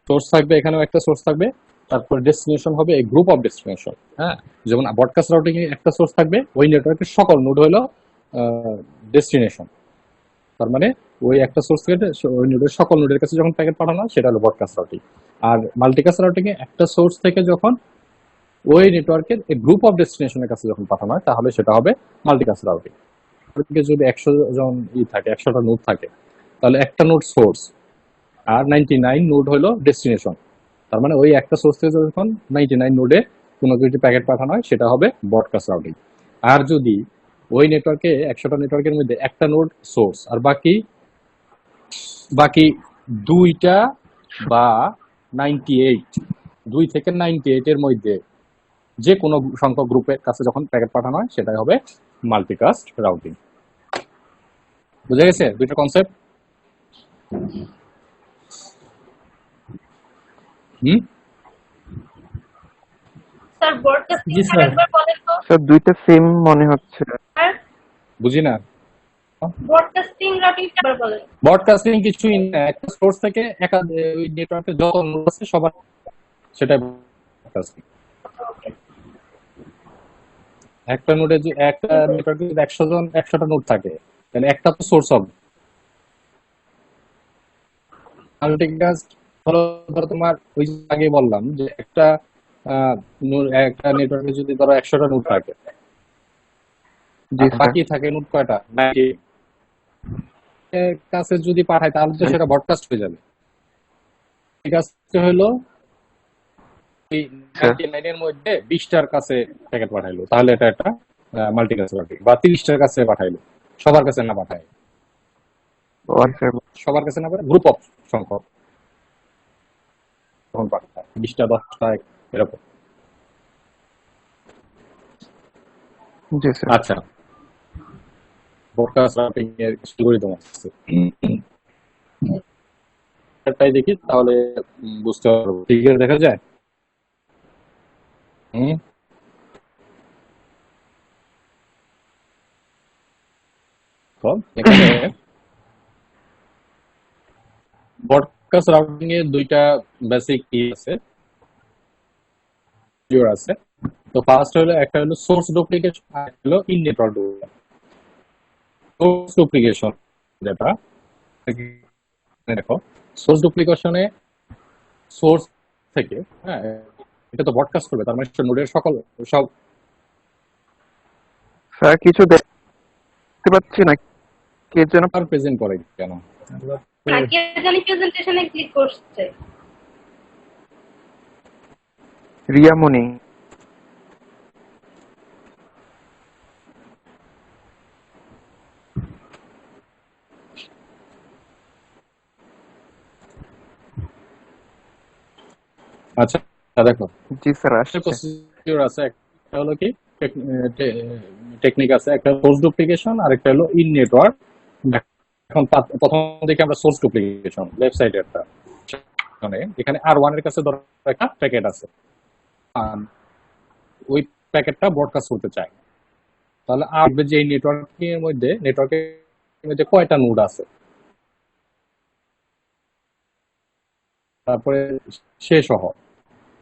Source থাকবে, এখানেও একটা সোর্স থাকবে, তারপর ডেস্টিনেশন হবে এই গ্রুপ অফ ডেস্টিনেশন। হ্যাঁ, যেমন ব্রডকাস্ট রাউটিং এ একটা সোর্স থাকবে, ওই নেটওয়ার্কের সকল নোড হলো ডেস্টিনেশন। তার মানে ওই একটা সোর্স থেকে ওই নোডের সকল নোডের কাছে যখন প্যাকেট পাঠানো হয় সেটা হলো ব্রডকাস্ট রাউটিং। আর মাল্টিকাস্ট রাউটিং এ একটা সোর্স থেকে যখন ওই নেটওয়ার্কের গ্রুপ অফ ডেস্টিনেশনের কাছে যখন পাঠানো হয় তাহলে সেটা হবে মাল্টিকাস্ট রাউটিং। যদি 100 জন থাকে, 100টা নোড থাকে, তাহলে একটা নোড সোর্স আর 99 নোড হলো ডেস্টিনেশন। তার মানে ওই একটা সোর্স থেকে যখন 99 নোডে কোনো কিছু প্যাকেট পাঠানো হয় সেটা হবে ব্রডকাস্ট রাউটিং। আর যদি ওই নেটওয়ার্কে 100টা নেটওয়ার্কের মধ্যে একটা নোড সোর্স আর বাকি বাকি দুইটা বা 98, 2 থেকে 98 এর মধ্যে যে কোনো সংখ্যক গ্রুপের কাছে যখন প্যাকেট পাঠানো হয় সেটাই হবে মাল্টিকাস্ট রাউটিং। বুঝা গেছে দুইটা কনসেপ্ট? হুম। স্যার ব্রডকাস্টিং জি স্যার। আরেকবার বলেন তো স্যার দুইটা সেম মনে হচ্ছে। স্যার, বুঝি না। ব্রডকাস্টিং রাউটিং আরেকবার বলেন। ব্রডকাস্টিং কিছুই না, একটা সোর্স থেকে ওই নেটওয়ার্কে যত নোড আছে সবার সেটাই ব্রডকাস্টিং। একটা নোডে একটা নেটওয়ার্কে যদি 100টা নোড থাকে তাহলে একটা তো সোর্স হবে। মাল্টিকাস্ট হলো, ধরো তোমার ওই যে আগে বললাম যে একটা নেটওয়ার্কে যদি ধরো 100টা নোড থাকে, জি স্যার। বাকি থাকে নোড কয়টা, 90 এর কাছে যদি পাঠায় তাহলে তো সেটা ব্রডকাস্ট হয়ে যাবে। ঠিক আছে, হলো এই 99 এর মধ্যে 20টার কাছে প্যাকেট পাঠাইলো, তাহলে এটা একটা মাল্টিকাস্ট রাউটিং। বা 30টার কাছে পাঠাইলো, সবার কাছে না পাঠায়, ও আচ্ছা। সবার কাছে না পাঠায় গ্রুপ অফ সংখ্যক তখন পাঠায়, 20টা 10টা এরকম। জি স্যার। আচ্ছা, ব্রডকাস্ট রাউটিং এর অ্যালগরিদম আছে, এটাই দেখি তাহলে বুঝতে পারবো। ঠিক আছে, দেখা যায়। হুম। তো এখানে ব্রডকাস্ট রাউটিং এর দুইটা বেসিক কি আছে, আছে। তো ফার্স্ট হলো, একটা হলো সোর্স ডুপ্লিকেশন আর একটা হলো in network duplication. Source duplication যেটা, দেখো সোর্স ডুপ্লিকেশনে সোর্স থেকে, হ্যাঁ, এটা তো ব্রডকাস্ট করবে, তার মানে নোডের সকল সব। স্যার কিছু দেখতে পাচ্ছি না, কে যেন আর প্রেজেন্ট করে কেন? কে জানি প্রেজেন্টেশনে ক্লিক করছে। রিয়ামণি। আচ্ছা দেখো, জি স্যার আসছে। প্রসিডিউর আছে, একটা হলো কি টেকনিক আছে, একটা সোর্স ডুপ্লিকেশন আর একটা হলো ইন নেটওয়ার্ক। এখন প্রথম দিকে আমরা সোর্স ডুপ্লিকেশন লেফট সাইডে একটা, এখানে R1 এর কাছে ধরো একটা প্যাকেট আছে, ওই প্যাকেটটা ব্রডকাস্ট করতে চায়, তাহলে আসবে যে নেটওয়ার্কের মধ্যে কয়টা নোড আছে, তারপরে সে সহ,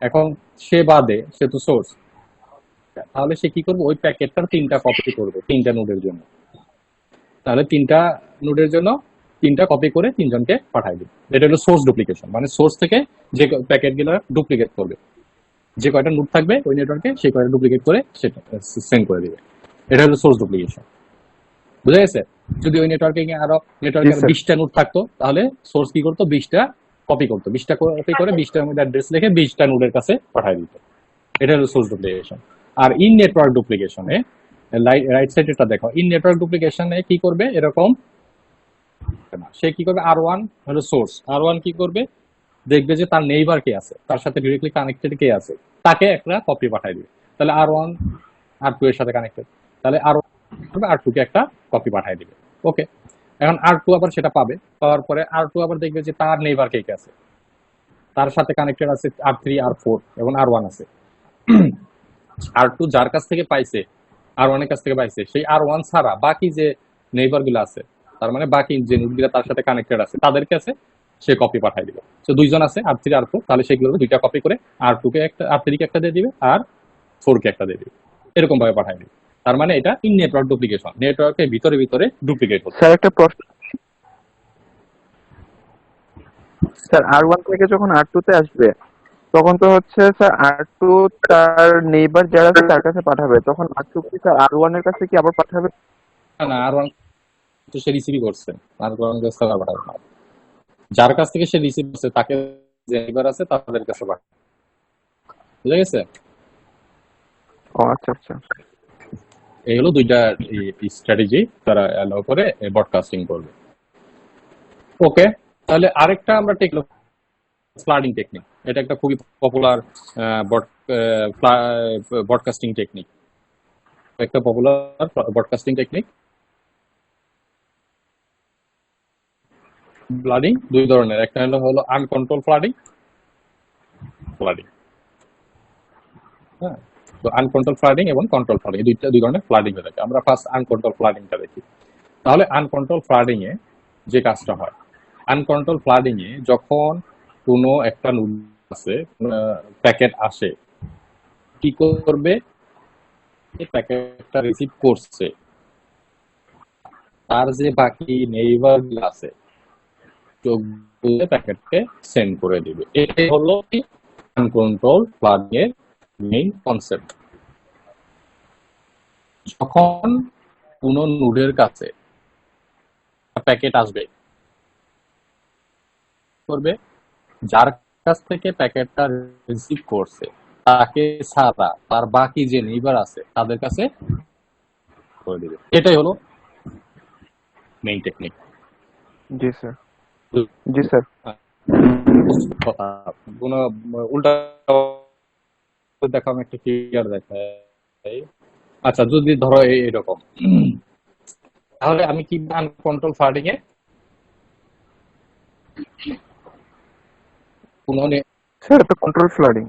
এখন সে বাদে, সে তো সোর্স, তাহলে সে কি করবে, ওই প্যাকেটটার 3টা কপি করবে 3টা নোডের জন্য। তাহলে 3টা নোডের জন্য 3টা কপি করে 3জনকে পাঠাই দিবে। এটা হলো সোর্স ডুপ্লিকেশন, মানে সোর্স থেকে যে প্যাকেট গুলো ডুপ্লিকেট করবে, যে কয়টা নোড থাকবে ওই নেটওয়ার্কে সেই কয়টা ডুপ্লিকেট করে সেটা সেন্ড করে দিবে। এটা হলো সোর্স ডুপ্লিকেশন। বুঝা গেছে? যদি ওই নেটওয়ার্কে আরো 20টা নোড থাকতো তাহলে সোর্স কি করতো, 20টা কপি করতো, 20টা কপি করে 20টার মধ্যে অ্যাড্রেস লিখে 20টা নোডের কাছে পাঠিয়ে দিত। এটা হলো সোর্স ডুপ্লিকেশন। আর ইন নেটওয়ার্ক ডুপ্লিকেশনে রাইট সাইডেটা দেখো, ইন নেটওয়ার্ক ডুপ্লিকেশনে কি করবে, এরকম সে কি করবে, R1 হলো সোর্স, R1 কি করবে, দেখবে যে তার নেইবার কে আছে, তার সাথে ডিরেক্টলি কানেক্টেড কে আছে, তাকে একটা কপি পাঠিয়ে দিবে। তাহলে R1 R2 এর সাথে কানেক্টেড, তাহলে R2 কে একটা কপি পাঠিয়ে দিবে। ওকে, এখন R2 আবার সেটা পাবে, পাওয়ার পরে R2 আবার দেখবে যে তার নেইবার কে আছে, তার সাথে কানেক্টেড আছে R3 R4 এবং R1 আছে। R2 যার কাছ থেকে পাইছে, R1 এর কাছ থেকে পাইছে, সেই R1 ছাড়া বাকি যে নেইবার গুলো আছে, তার মানে বাকি যে নোড গুলো তার সাথে কানেক্টেড আছে তাদের কাছে সে কপি পাঠাই দিবে। তো দুইজন আছে R3 R4, তাহলে সে কি করবে, দুইটা কপি করে R2 কে একটা, R3 কে একটা দিয়ে দিবে আর 4 কে একটা দিয়ে দিবে, এরকম ভাবে পাঠাই দিবে। তার মানে এটা ইন নেটওয়ার্ক ডুপ্লিকেশন, নেটওয়ার্কের ভিতরে ভিতরে ডুপ্লিকেট হচ্ছে। স্যার একটা প্রশ্ন, স্যার R1 থেকে যখন R2 তে আসবে তখন তো হচ্ছে স্যার R2 তার নেইবার যারা আছে তার কাছে পাঠাবে, তখন R2 কি স্যার R1 এর কাছে কি আবার পাঠাবে? না, R1 তো সে রিসিভই করছে, R1 কাছে আবার পাঠাবে না। যার কাছ থেকে সে রিসিভ করছে তাকে, যে নেইবার আছে তাদের কাছে পাঠাবে। বুঝা গেছে? ও আচ্ছা আচ্ছা। এই হলো দুইটা স্ট্র্যাটেজি তারা অ্যালাউ করে ব্রডকাস্টিং করবে। ওকে, তাহলে আরেকটা আমরা টেকলো ফ্লাডিং টেকনিক। এটা একটা খুবই পপুলার ব্রডকাস্টিং টেকনিক, একটা পপুলার ব্রডকাস্টিং টেকনিক। ফ্লাডিং দুই ধরনের, একটা হলো আনকন্ট্রোল ফ্লাডিং, হ্যাঁ। তো আনকন্ট্রোল ফ্লাডিং এবং কন্ট্রোল ফ্লাডিং, দুই ধরনের ফ্লাডিং হয়ে থাকে। আমরা ফার্স্ট আনকন্ট্রোল ফ্লাডিংটা দেখি। তাহলে আনকন্ট্রোল ফ্লাডিং এ যে কাজটা হয়, আনকন্ট্রোল ফ্লাডিং এ যখন কোনো একটা নোড আছে, প্যাকেট আসে, কি করবে, প্যাকেটটা রিসিভ করছে, তার যে বাকি নেইবার আছে চোখ বুজে প্যাকেটকে সেন্ড করে দিবে। এটাই হলো কি আনকন্ট্রোল ফ্লাডিং এর মেইন কনসেপ্ট। যখন কোন নোডের কাছে প্যাকেট আসবে, করবে যার কাছ থেকে প্যাকেটটা রিসিভ করছে তাকে ছাড়া তার বাকি যে নেইবার আছে তাদের কাছে করে দিবে। এটাই হলো মেইন টেকনিক। জি স্যার, জি স্যার। কোনো উল্টা দেখো, আমি একটা ফিগার দেখাই। আচ্ছা, যদি ধরো এইরকম, তাহলে আমি কি আনকন্ট্রোল ফ্লাডিং এ কোনো স্যার এটা কন্ট্রোল ফ্লাডিং।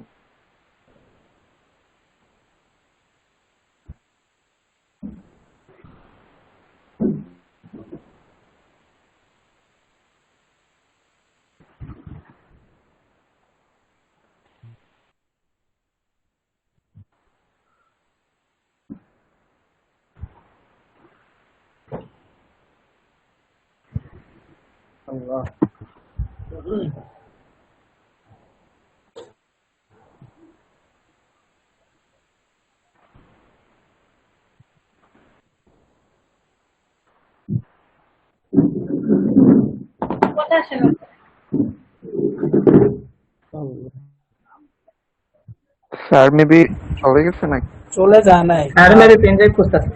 কথা আসে না। স্যার মেবি চলে গেছে নাকি? চলে যায় নাই, আর মেরে পেন ড্রাইভ খুঁজতেছে।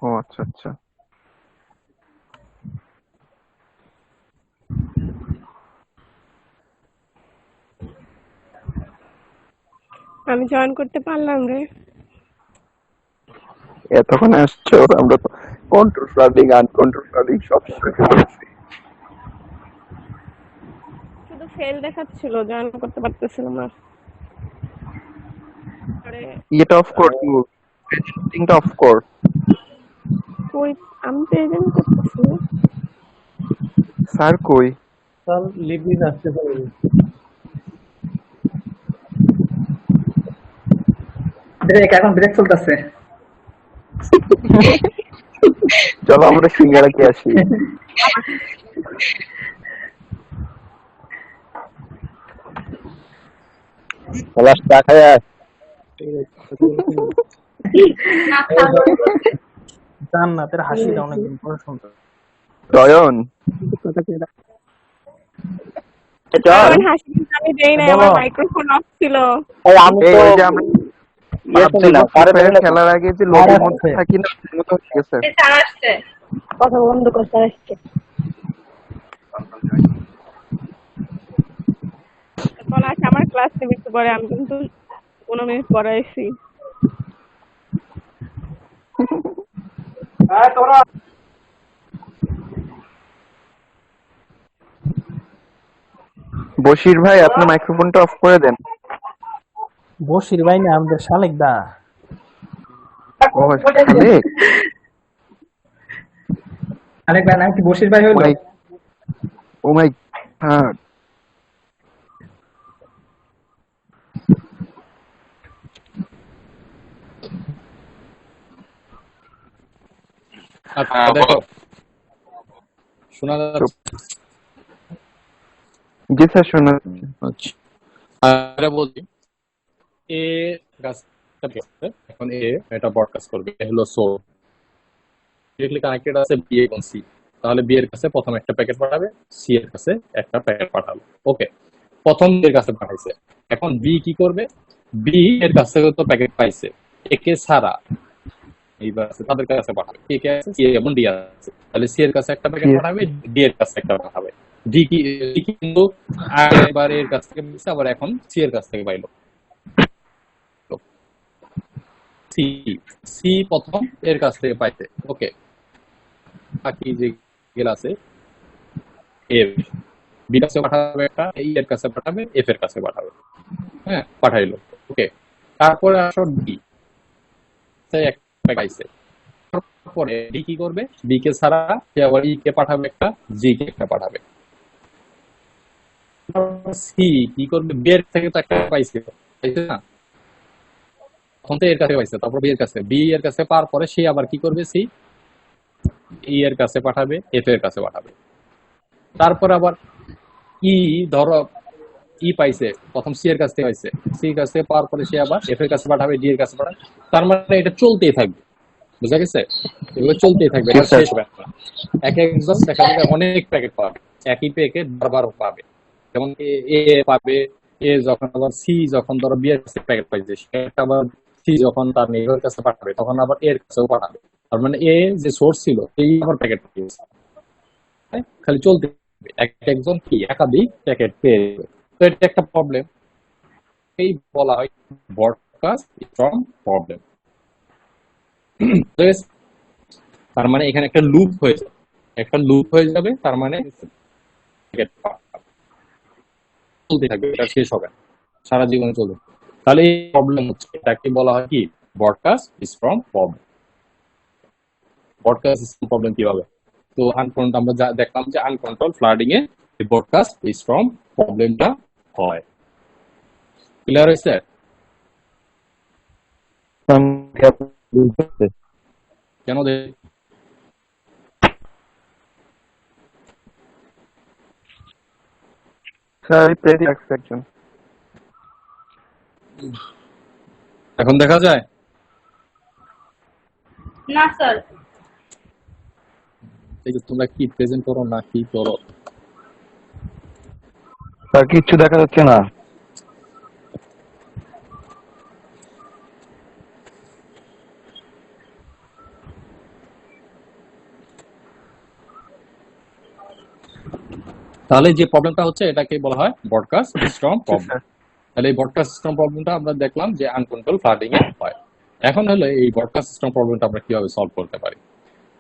ও আচ্ছা আচ্ছা। আমি জয়েন করতে পারলাম রে। এতক্ষণ আসছো, আমরা তো কন্ট্রোল ফ্লাডিং আনকন্ট্রোল ফ্লাডিং সব শিখে ফেলেছি। শুধু ফেল দেখাচ্ছিল, জয়েন করতে পারতেছিলাম না। আরে এটা অফ কোর্স, পেজেন্টিংটা অফ কোর্স। কই, আমি তো এজেন্ট করতেছি না। স্যার কই? স্যার লিভিজ আসতে পারে। ব্রেক, এখন ব্রেক চলতেছে। চলো আমরা সিঙ্গারা খেয়ে আসি। পলাশ চা খায় আয়। জান্নাতের হাসিটা অনেকদিন পরে শুনতে। চয়ন আমার হাসি কিন্তু আমি দেই নাই, আমার মাইক্রোফোন অফ ছিল। আমি এই তো ওই যে আমরা খেলার আগে যে লবির মধ্যে থাকি না, ওর মতো হয়ে গেছে। স্যার আসছে, কথা বন্ধ করতে আসছে। পলাশ আমার ক্লাস নিবি একটু পরে, আমি কিন্তু 15 মিনিট পরে আইছি। বশির ভাই আপনি মাইক্রোফোনটা অফ করে দেন। বসির ভাই না, আমাদের শালিক দা। ও শালিক, আরেক ভাই নাম কি বশির ভাই ও হইলো? মাই ও মাই গড। আচ্ছা দেখো, শোনা যাচ্ছে? জি স্যার, শোনা আচ্ছা, আর বলছি এ গাছটা আছে, এখন এ এটা ব্রডকাস্ট করবে, এ হলো সোর্স, ডিরেক্টলি কানেক্টেড আছে বি এবং সি। তাহলে বি এর কাছে প্রথম একটা প্যাকেট পাঠাবে, সি এর কাছে একটা প্যাকেট পাঠাবে। ওকে, প্রথম বি এর কাছে পাঠাইছে, এখন বি কি করবে? বি এর কাছ থেকে তো প্যাকেট পাইছে, একে ছাড়া এইবার আছে তাদের কাছে পাঠাবে, কে কে আছে? সি এবং ডি আছে। তাহলে সি এর কাছে একটা প্যাকেট Yes. পাঠাবে, ডি এর কাছে একটা পাঠাবে। ডি কিন্তু একবার এর কাছ থেকে পাইছে, আবার এখন সি এর কাছ থেকে পাইলো। সি সি প্রথম এর কাছ থেকে পাইছে। ওকে, বাকি যে গেল আছে এফ, বি কাছে পাঠাবে একটা, ই এর কাছে পাঠাবে, এফ এর কাছে পাঠাবে। হ্যাঁ, পাঠাইলো। ওকে, তারপরে আসো ডি, একটা পাইছে। তারপরে ডি কি করবে? বি কে ছাড়া সে আবার ই কে পাঠাবে একটা, জি কে একটা পাঠাবে। সি কি করবে? বি এর থেকে তো একটা পাইছে, তাইছে না? তখন তো এর কাছে পাইছে, তারপর বি এর কাছে, বি এর কাছে পাওয়ার পরে সে আবার কি করবে? সি ই এর কাছে পাঠাবে, এফ এর কাছে পাঠাবে। তারপর আবার ই, ধরো ই পাইছে, প্রথম সি এর কাছ থেকে পাইছে, সি এর কাছ থেকে পাওয়ার পরে সে আবার এফ এর কাছে পাঠাবে, ডি এর কাছে পাঠাবে। তার মানে এটা চলতেই থাকবে, বুঝা গেছে? এগুলো চলতেই থাকবে, এটা Yes, sir. শেষ হবে না। এক একজন দেখা যাবে অনেক প্যাকেট পাবে, একই প্যাকেট বারবার পাবে। যেমন এ পাবে, এ যখন আবার সি যখন ধরো বি এর কাছে প্যাকেট পাইছে, সেটা আবার সি যখন তার নেইবার কাছে পাঠাবে, তখন আবার এর কাছেও পাঠাবে। তার মানে এ যে সোর্স ছিল এই আবার প্যাকেট পেয়েছে, খালি চলতে থাকবে। এক একজন কি একাধিক প্যাকেট পেয়ে যাবে। তো এটা একটা প্রবলেম, এই বলা হয় ব্রডকাস্ট স্ট্রং প্রবলেম। তার মানে এখানে একটা লুপ হয়ে যাবে, তার মানে packet চলতে থাকবে, এটা শেষ হবে না, সারা জীবনে চলবে। তাহলে এই প্রবলেম হচ্ছে, এটাকে বলা হয় কি? Broadcast strong problem. Broadcast strong problem কি হবে? তো আনকন্ট্রোল, আমরা যা দেখলাম যে আনকন্ট্রোল ফ্লাডিং এ ব্রডকাস্ট স্ট্রং প্রবলেমটা হয়। ক্লিয়ার হয়েছে? কেন স্যার প্রেরি একজন। এখন দেখা যায়? না স্যার, এই যে তোমরা কি প্রেজেন্ট করো না কি করো? স্যার কিচ্ছু দেখা যাচ্ছে না। তাহলে যে প্রবলেমটা হচ্ছে এটাকে বলা হয় ব্রডকাস্ট স্ট্রং প্রবলেম। তাহলে এই ব্রডকাস্ট স্ট্রং প্রবলেমটা আমরা দেখলাম যে আনকন্ট্রোল ফ্লাডিং এ হয়। এখন হলো এই ব্রডকাস্ট স্ট্রং প্রবলেমটা আমরা কিভাবে সলভ করতে পারি?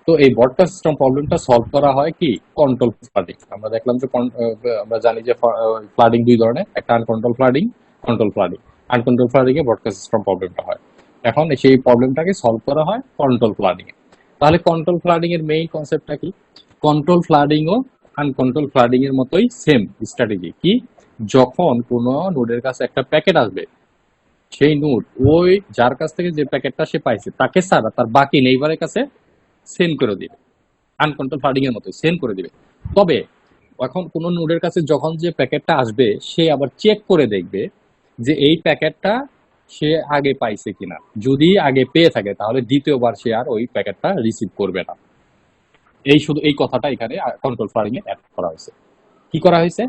তো এই ব্রডকাস্ট স্ট্রং প্রবলেমটা সলভ করা হয় কি? Control flooding. আমরা দেখলাম যে আমরা জানি যে ফ্লাডিং দুই ধরনের, একটা uncontrol flooding, control flooding. Uncontrol flooding এ ব্রডকাস্ট স্ট্রং প্রবলেমটা হয়। এখন সেই প্রবলেমটাকে সলভ করা হয় কন্ট্রোল ফ্লাডিং এ। তাহলে কন্ট্রোল ফ্লাডিং এর মেইন কনসেপ্টটা কি? কন্ট্রোল ফ্লাডিং ও আনকন্ট্রোল ফ্লাডিং এর মতোই সেম স্ট্র্যাটেজি। কি? যখন কোনো নোডের কাছে একটা প্যাকেট আসবে, সেই নোড ওই যার কাছ থেকে যে প্যাকেটটা সে পাইছে তাকে ছাড়া তার বাকি নেইবারের কাছে সেন্ড করে দিবে, আনকন্ট্রোল ফ্লাডিং এর মতো সেন্ড করে দিবে। তবে এখন কোন নোডের কাছে যখন যে প্যাকেটটা আসবে, সে আবার চেক করে দেখবে যে এই প্যাকেটটা সে আগে পাইছে কিনা। যদি আগে পেয়ে থাকে তাহলে দ্বিতীয়বার সে আর ওই প্যাকেটটা রিসিভ করবে না। এই শুধু এই কথাটা এখানে কন্ট্রোল ফ্লাডিং এ অ্যাড করা হয়েছে। কি করা হয়েছে?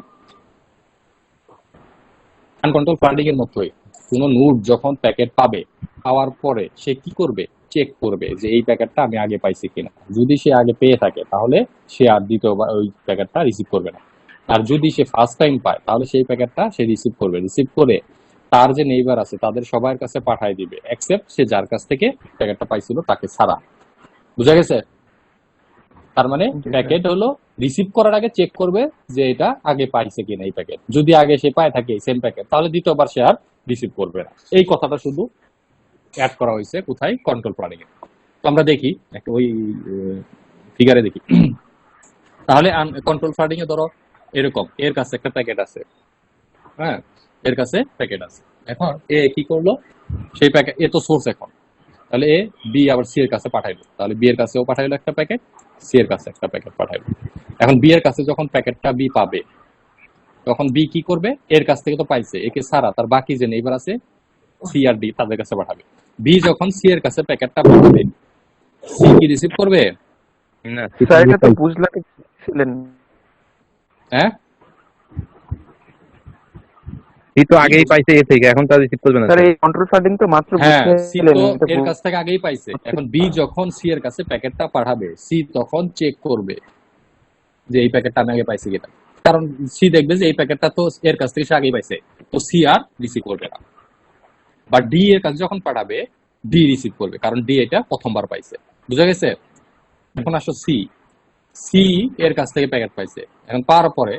আনকন্ট্রোল ফ্লাডিং এর মতোই কোন নোড যখন প্যাকেট পাবে, পাওয়ার পরে সে কি করবে? চেক করবে যে এই প্যাকেটটা আমি আগে পাইছি কিনা। যদি সে আগে পেয়ে থাকে তাহলে সে আর দ্বিতীয়বার ওই প্যাকেটটা রিসিভ করবে না। আর যদি সে ফার্স্ট টাইম পায় তাহলে সেই প্যাকেটটা সে রিসিভ করবে, রিসিভ করে তার যে নেইবার আছে তাদের সবার কাছে পাঠিয়ে দিবে, এক্সেপ্ট সে যার কাছ থেকে প্যাকেটটা পাইছিল তাকে ছাড়া। বুঝা গেছে? তার মানে প্যাকেট হলো রিসিভ করার আগে চেক করবে যে এটা আগে পাইছে কিনা এই প্যাকেট। যদি আগে সে পায় থাকে সেম প্যাকেট তাহলে দ্বিতীয়বার সে আর রিসিভ করবে না। এই কথাটা শুধু অ্যাড করা হয়েছে কোথায়? কন্ট্রোল প্ল্যানিং এ। তো আমরা দেখি একটা ওই ফিগারে দেখি তাহলে কন্ট্রোল ফ্লাডিং এ ধরো এরকম এর কাছে একটা প্যাকেট আছে, হ্যাঁ, এর কাছে প্যাকেট আছে। এখন এ কি করলো, সেই প্যাকেট, এ তো সোর্স এখন, তাহলে এ বি আবার সি এর কাছে পাঠাইলো, তাহলে বি এর কাছেও পাঠাইলো একটা প্যাকেট, সি এর কাছে একটা প্যাকেট পাঠাইলো। এখন বি এর কাছে যখন প্যাকেটটা বি পাবে, তখন বি কি করবে, এর কাছ থেকে তো পাইছে, একে ছাড়া তার বাকি যে নেইবার আছে সি আর ডি তাদের কাছে পাঠাবে। বি যখন সি এর কাছে প্যাকেটটা পাঠাবে, সি কি রিসিভ করবে? না স্যার এটা তো বুঝলাম ছিলেন। হ্যাঁ, সি তো আগেই পাইছে এ থেকে, এখন তার রিসিভ করবে না স্যার এই কন্ট্রোল ফ্লাডিং তো মাত্র হ্যাঁ, সি বুঝছিলেন, তো এটা এর কাছ থেকে আগেই পাইছে। এখন বি যখন সি এর কাছে প্যাকেটটা পাঠাবে, সি তখন চেক করবে যে এই প্যাকেটটা আমি আগে পাইছি কিনা, কারণ সি দেখবে যে এই প্যাকেটটা তো এর কাছ থেকে সে আগেই পাইছে, তো সি আর রিসিভ করবে না। বা ডি এর কাছে যখন পাঠাবে, ডি রিসিভ করবে, কারণ ডি এটা প্রথমবার পাইছে। বুঝা গেছে? এখন আসো সি, সি এর কাছ থেকে প্যাকেট পাইছে, এখন পাওয়ার পরে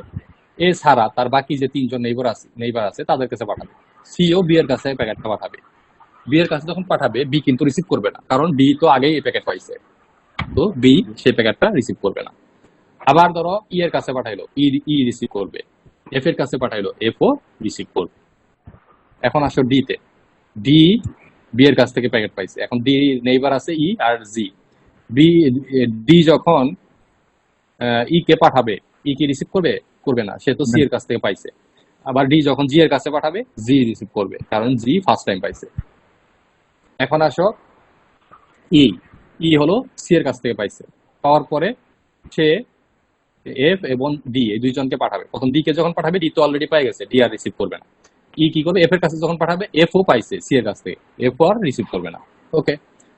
এ ছাড়া তার বাকি যে তিনজন নেইবার আছে তাদের কাছে পাঠাবে। সি ও বি এর কাছে প্যাকেটটা পাঠাবে। বি এর কাছে যখন পাঠাবে, বি কিন্তু রিসিভ করবে না, কারণ বি তো আগেই এই প্যাকেট পাইছে, তো বি সেই প্যাকেটটা রিসিভ করবে না। আবার ধরো ই এর কাছে পাঠাইলো, ই রিসিভ করবে। এফ এর কাছে পাঠাইলো, এফ ও রিসিভ করবে। এখন আসো ডি তে, ডি বি এর কাছ থেকে প্যাকেট পাইছে, এখন ডি নেইবার আছে ই আর জি। ডি যখন ই কে পাঠাবে, ই কি রিসিভ করবে? করবে না, সে তো সি এর কাছ থেকে পাইছে। আবার ডি যখন জি এর কাছে পাঠাবে, জি রিসিভ করবে, কারণ জি ফার্স্ট টাইম পাইছে। এখন আসো ই, ই হলো সি এর কাছ থেকে পাইছে, পাওয়ার পরে সে এফ এবং ডি এই দুইজনকে পাঠাবে। প্রথম ডি কে যখন পাঠাবে, ডি তো অলরেডি পাই গেছে, ডি আর রিসিভ করবে না। ই কি করবে, এফ এর কাছে যখন পাঠাবে, এফ ও পাইছে সি এর কাছ থেকে, এফ আর রিসিভ করবে না। ওকে,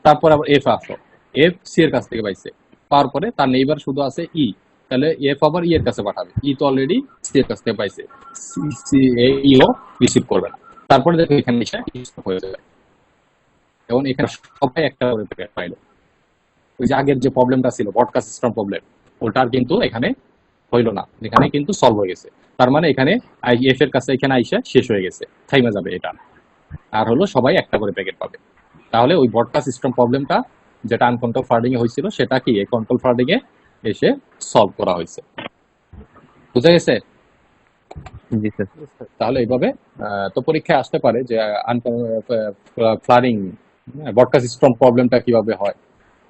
তারপর আবার এফ আসো, এফ সি এর কাছ থেকে পাইছে, পাওয়ার পরে তার নেইবার শুধু আছে ই, তাহলে এফ আবার ই এর কাছে পাঠাবে, ই তো অলরেডি সি এর কাছ থেকে পাইছে, ই ও রিসিভ করবে না। তারপরে দেখো এখানে এসে stop হয়ে যাবে। এবং এখানে সবাই একটা করে প্যাকেট পাইলো। ওই যে আগের যে প্রবলেমটা ছিল ব্রডকাস্ট সিস্টেম প্রবলেম, ওটার কিন্তু এখানে হইলো না, এখানে কিন্তু সলভ হয়ে গেছে। তার মানে এখানে এফ এর কাছে এখানে আইসা শেষ হয়ে গেছে, থাইমা যাবে এটা। আর হলো সবাই একটা করে প্যাকেট পাবে। তাহলে ওই ব্রডকাস্ট সিস্টেম প্রবলেমটা যেটা আনকন্ট্রোল ফ্লাডিং এ হয়েছিল, সেটা কি এই কন্ট্রোল ফ্লাডিং এ এসে সলভ করা হয়েছে। বুঝা গেছে? জি স্যার। তাহলে এইভাবে তো পরীক্ষায় আসতে পারে যে ফ্লাডিং, ব্রডকাস্ট সিস্টেম প্রবলেমটা কিভাবে হয়।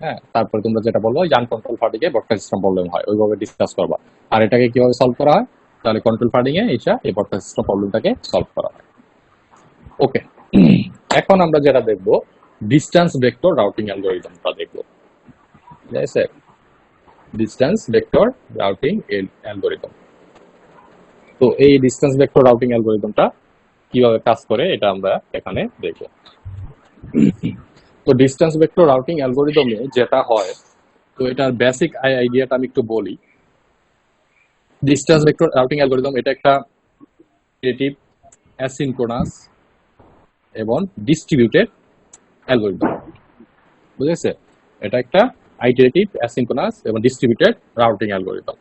হ্যাঁ, তারপরে তোমরা যেটা বলবো ওই আনকন্ট্রোল ফ্লাডিং এ ব্রডকাস্ট সিস্টেম প্রবলেম হয়, ওইভাবে ডিসকাস করবা। আর এটাকে কিভাবে সলভ করা হয়, তাহলে কন্ট্রোল ফ্লাডিং এ এসে এই ব্রডকাস্ট সিস্টেম প্রবলেমটাকে সলভ করা হয়। ওকে, এখন আমরা যেটা দেখবো ডিস্টেন্স ভেক্টর রাউটিং অ্যালগরিদমটা দেখবো। ঠিক আছে, ডিস্টেন্স ভেক্টর রাউটিং অ্যালগরিদম। তো এই ডিস্টেন্স ভেক্টর রাউটিং অ্যালগরিদমটা কিভাবে কাজ করে এটা আমরা এখানে দেখব। তো ডিস্টেন্স ভেক্টর রাউটিং অ্যালগরিদমে যেটা হয়, তো এটার বেসিক আইডিয়াটা আমি একটু বলি। ডিস্টেন্স ভেক্টর রাউটিং অ্যালগরিদম এটা একটা ইটারেটিভ, অ্যাসিনক্রোনাস এবং ডিস্ট্রিবিউটেড অ্যালগরিদম। বুঝেছে? এটা একটা আইটারেটিভ, অ্যাসিনক্রোনাস এবং ডিস্ট্রিবিউটেড রাউটিং অ্যালগরিদম।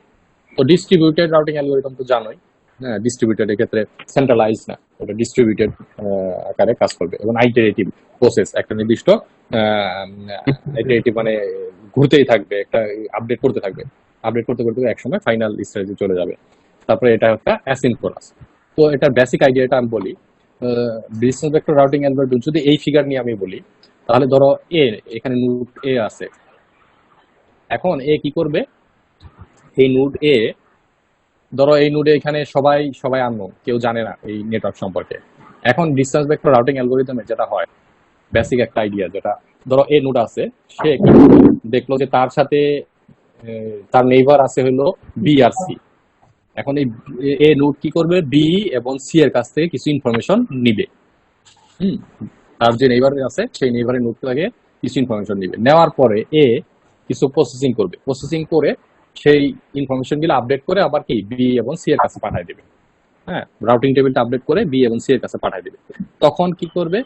তো ডিস্ট্রিবিউটেড রাউটিং অ্যালগরিদম তো জানোই, হ্যাঁ, ডিস্ট্রিবিউটেড এর ক্ষেত্রে সেন্ট্রালাইজ না, এটা ডিস্ট্রিবিউটেড আকারে কাজ করবে। এবং আইটারেটিভ প্রসেস, একটা নির্দিষ্ট আইটারেটিভ মানে ঘুরতেই থাকবে, একটা আপডেট করতে থাকবে, আপডেট করতে করতে একসময় ফাইনাল স্টেজে চলে যাবে। তারপরে এটা একটা অ্যাসিনক্রোনাস। তো এটার বেসিক আইডিয়াটা আমি বলি। ডিস্টেন্স ভেক্টর রাউটিং অ্যালগরিদম যদি এই ফিগার নিয়ে আমি বলি, তাহলে ধরো এ, এখানে নোড এ আছে। এখন এ কি করবে, এই নোড এ, ধরো এই নোডে এখানে সবাই সবাই আননোন, কেউ জানে না এই নেটওয়ার্ক সম্পর্কে। এখন ডিসটেন্স ভেক্টর রাউটিং অ্যালগরিদমে যেটা হয়, বেসিক একটা আইডিয়া, যেটা ধরো এ নোড আছে, সে কি দেখলো যে তার সাথে তার নেইবার আছে হলো বি আর সি। এখন এই এ নোড কি করবে, বি এবং সি এর কাছ থেকে কিছু ইনফরমেশন নিবে। তার যে নেইবার আছে সেই নেইবারের নোড থেকে কিছু ইনফরমেশন নিবে, নেওয়ার পরে এ কিছু প্রসেসিং করবে, প্রসেসিং করে সেই ইনফরমেশন গুলো আপডেট করে আবার কি বি এবং সি এর কাছে পাঠিয়ে দেবে। হ্যাঁ, রাউটিং টেবিলটা আপডেট করে বি এবং সি এর কাছে পাঠিয়ে দেবে। তখন কি করবে,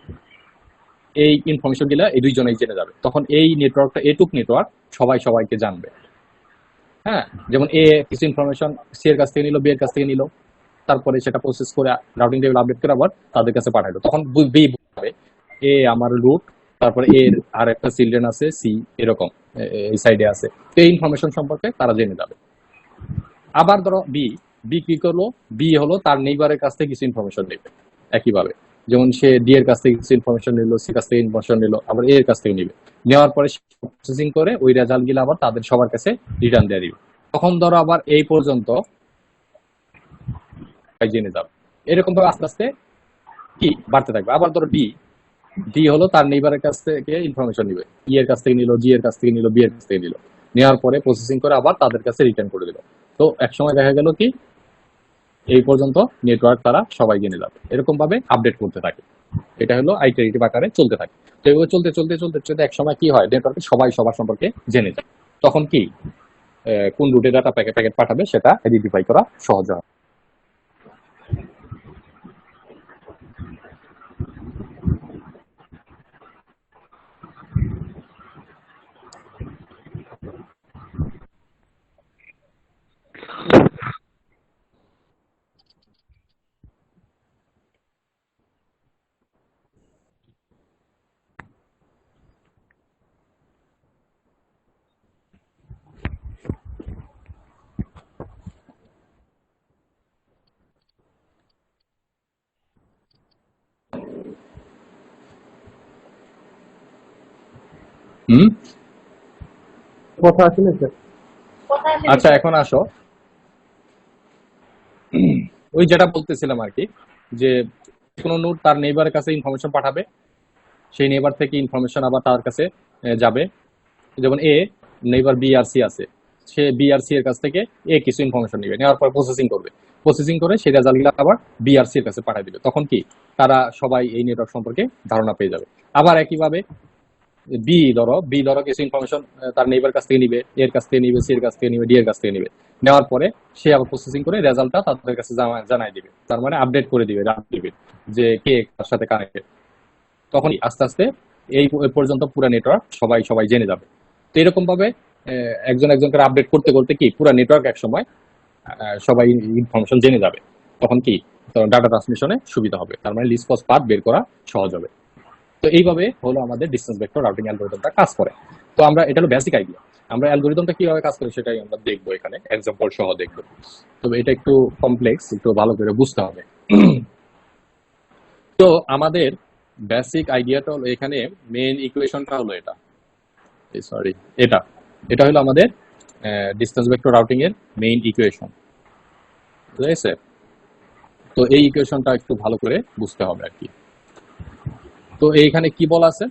এই ইনফরমেশন গুলা এই দুইজনেই জেনে যাবে। তখন এই নেটওয়ার্কটা, এটুক নেটওয়ার্ক সবাই সবাইকে জানবে। হ্যাঁ, যেমন এ কিছু ইনফরমেশন সি এর কাছ থেকে নিল, বি এর কাছ থেকে নিল, তারপরে সেটা প্রসেস করে রাউটিং টেবিল আপডেট করে আবার তাদের কাছে পাঠাইলো। তখন বি বুঝবে এ আমার রুট, তারপরে এর আর একটা চিলড্রেন আছে সি, এরকম এই সাইডে আছে। তো এই ইনফরমেশন সম্পর্কে তারা জেনে যাবে। আবার ধরো বি, বি কি করলো, বি হলো তার নেইবারের কাছ থেকে কিছু ইনফরমেশন নেবে একইভাবে, যেমন সে ডি এর কাছ থেকে কিছু ইনফরমেশন নিল, সি কাছ থেকে ইনফরমেশন নিল, আবার এ এর কাছ থেকে নিবে, নেওয়ার পরে প্রসেসিং করে ওই রেজাল্ট গুলো আবার তাদের সবার কাছে রিটার্ন দিয়ে দিবে। তখন ধরো আবার এই পর্যন্ত জেনে যাবে, এরকম ভাবে আস্তে আস্তে কি বাড়তে থাকবে। আবার ধরো ডি, ডি হলো তার নেইবারের কাছ থেকে ইনফরমেশন নিবে, ই এর কাছ থেকে নিল, জি এর কাছ থেকে নিল, বি এর কাছ থেকে নিল, নেওয়ার পরে প্রসেসিং করে আবার তাদের কাছে রিটার্ন করে দিল। তো একসময় দেখা গেল কি এই পর্যন্ত নেটওয়ার্ক তারা সবাই জেনে যাবে, এরকম ভাবে আপডেট করতে থাকে। এটা হলো আইটারেটিভ আকারে চলতে থাকে। তো এভাবে চলতে চলতে চলতে চলতে এক সময় কি হয়, নেটওয়ার্কে সবাই সবার সম্পর্কে জেনে যায়। তখন কি কোন রুটে ডাটা প্যাকেট পাঠাবে সেটা আইডেন্টিফাই করা সহজ হয়। হুম, কথা আছে না স্যার? আচ্ছা এখন আসো ওই যেটা বলতেছিলাম আর কি, যে কোনো নোড তার নেইবারের কাছে ইনফরমেশন পাঠাবে, সেই নেইবার থেকে ইনফরমেশন আবার তার কাছে যাবে। যেমন এ নেইবার বি আর সি আছে, সে বি আর সি এর কাছ থেকে এ কিছু ইনফরমেশন নেবে, নেওয়ার পর প্রসেসিং করবে, প্রসেসিং করে সেই রেজাল্টগুলো আবার বি আর সি এর কাছে পাঠিয়ে দিবে। তখন কি তারা সবাই এই নেটওয়ার্ক সম্পর্কে ধারণা পেয়ে যাবে। আবার একইভাবে বি ধরো কিছু ইনফরমেশন তার নেইবার কাছ থেকে নিবে, এর কাছ থেকে নিবে, সি এর কাছ থেকে নিবে, ডি এর কাছ থেকে নিবে, নেওয়ার পরে সে আবার প্রসেসিং করে রেজাল্টটা তাদের কাছে জানাই দিবে, তার মানে আপডেট করে দিবে, দিবে যে কে কার সাথে কানেক্টেড। তখন আস্তে আস্তে এই পর্যন্ত পুরো নেটওয়ার্ক সবাই সবাই জেনে যাবে। তো এরকম ভাবে একজন একজনকে আপডেট করতে করতে কি পুরো নেটওয়ার্ক এক সময় সবাই ইনফরমেশন জেনে যাবে। তখন কি ডাটা ট্রান্সমিশনে সুবিধা হবে, তার মানে লিস্ট কস্ট পাথ বের করা সহজ হবে। তো এইভাবে হলো আমাদের ডিসটেন্স ভেক্টর রাউটিং অ্যালগরিদমটা কাজ করে। তো আমরা এটা হলো বেসিক আইডিয়া, আমরা অ্যালগরিদমটা কিভাবে কাজ করে সেটাই আমরা দেখবো, এখানে এক্সাম্পল সহ দেখবো। তবে এটা একটু কমপ্লেক্স, একটু ভালো করে বুঝতে হবে। তো আমাদের বেসিক আইডিয়াটা হলো, এখানে মেইন ইকুয়েশনটা হলো এটা, সরি এটা এটা হলো আমাদের ডিসটেন্স ভেক্টর রাউটিং এর মেইন ইকুয়েশন, ঠিক আছে? তো এই ইকুয়েশনটা একটু ভালো করে বুঝতে হবে আর কি। তো এইখানে কি বলা আছে,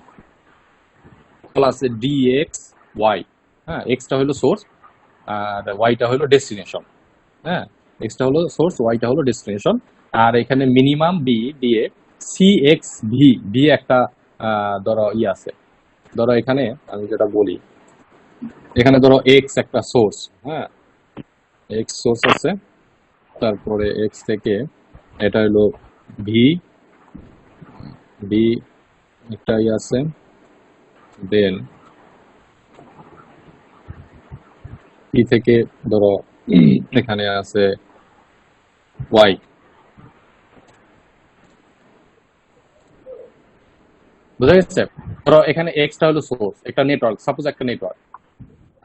বলা আছে dx y, হ্যাঁ, এক্সটা হলো সোর্স আর ওয়াইটা হলো ডেস্টিনেশন। হ্যাঁ, এক্সটা হলো সোর্স, ওয়াইটা হলো ডেস্টিনেশন। আর এখানে মিনিমাম বি দিয়ে সি এক্স ভি, ভি একটা ধরো আছে, ধরো এখানে আমি যেটা বলি, এখানে ধরো এক্স একটা সোর্স, হ্যাঁ, এক্স সোর্স আছে, তারপরে এক্স থেকে এটা হলো ভি, বি একটা আছে, দেন পি থেকে ধরো এখানে আছে ওয়াই। বুঝা গেছে? ধরো এখানে এক্সটা হলো সোর্স, একটা নেটওয়ার্ক, সাপোজ একটা নেটওয়ার্ক,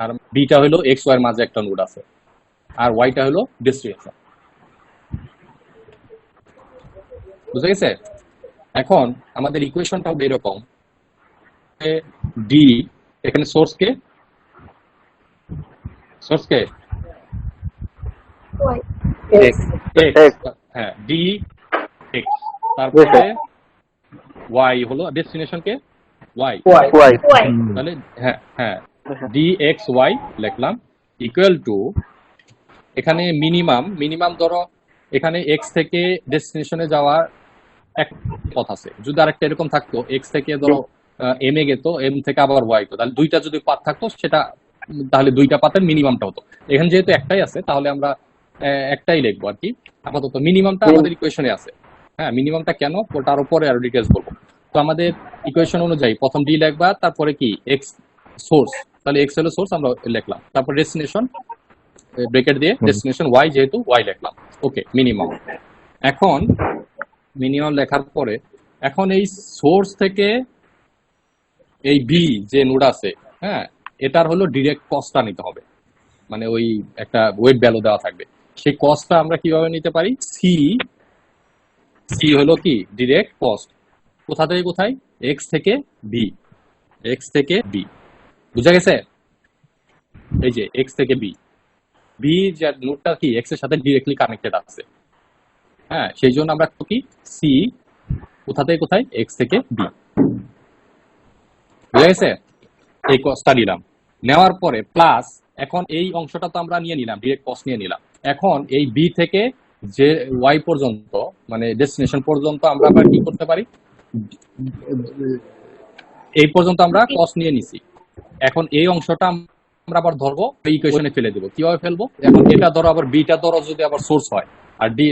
আর বিটা হলো এক্স ওয়াই এর মাঝে একটা নোড আছে, আর ওয়াইটা হলো ডেস্টিনেশন। বুঝা গেছে? এখন আমাদের ইকুয়েশনটা হবে এরকম, ডি এখানে সোর্সকে এক্স। এক্স, হ্যাঁ, ডি এক্স, তারপরে ওয়াই হলো ডেস্টিনেশনকে ওয়াই, ওয়াই। ওয়াই। তাহলে হ্যাঁ হ্যাঁ ডি এক্স ওয়াই লিখলাম ইকুয়াল টু, এখানে মিনিমাম ধরো এখানে এক্স থেকে ডেস্টিনেশনে যাওয়ার এক পথ আছে, যদি আরেকটা এরকম থাকতো এক্স থেকে ধরো এম এ গেতো, এম থেকে আবার ওয়াই তো, তাহলে দুইটা যদি পাথ থাকতো সেটা, তাহলে দুইটা পাথের মিনিমামটা হতো। এখানে যেহেতু একটাই আছে তাহলে আমরা একটাই লিখবো আর কি আপাতত। মিনিমামটা আমাদের ইকুয়েশনে আছে, হ্যাঁ, মিনিমামটা কেন ওটার উপরে আরো ডিটেলস বলবো। তো আমাদের ইকুয়েশন অনুযায়ী প্রথম ডি লিখবা, তারপরে কি এক্স সোর্স, তাহলে এক্স হলো সোর্স আমরা লিখলাম, তারপর ডেস্টিনেশন ব্রেকেট দিয়ে ডেস্টিনেশন ওয়াই, যেহেতু ওয়াই লিখলাম, ওকে মিনিমাম। এখন মিনিমাম লেখার পরে এখন এই সোর্স থেকে এই বি যে নোড আছে, হ্যাঁ, এটার হলো ডিরেক্ট কস্টটা নিতে হবে। মানে ওই একটা ওয়েট ভ্যালু দেওয়া থাকবে। সেই কস্টটা আমরা কিভাবে নিতে পারি? সি সি হলো কি ডিরেক্ট কস্ট, কোথা থেকে কোথায়? এক্স থেকে বি, এক্স থেকে বি। বুঝা গেছে? এই যে এক্স থেকে বি, বি যে নোডটা কি এক্স এর সাথে ডিরেক্টলি কানেক্টেড আছে। হ্যাঁ, সেই জন্য আমরা কি সি কোথা থেকে কোথায়? এক্স থেকে বি। বুঝা গেছে? এই কস্টটা নিলাম, নেওয়ার পরে প্লাস এখন এই অংশটা তো আমরা নিয়ে নিলাম, ডিরেক্ট কস্ট নিয়ে নিলাম। এখন এই বি থেকে যে ওয়াই পর্যন্ত মানে ডেস্টিনেশন পর্যন্ত আমরা আবার কি করতে পারি? এই পর্যন্ত আমরা কস্ট নিয়ে নিছি। এখন এই অংশটা আমরা আবার ধরবো, ইকুয়েশনে ফেলে দেবো। কিভাবে ফেলবো? এখন এটা ধরো আবার বিটা ধরো যদি আবার সোর্স হয় আর ডি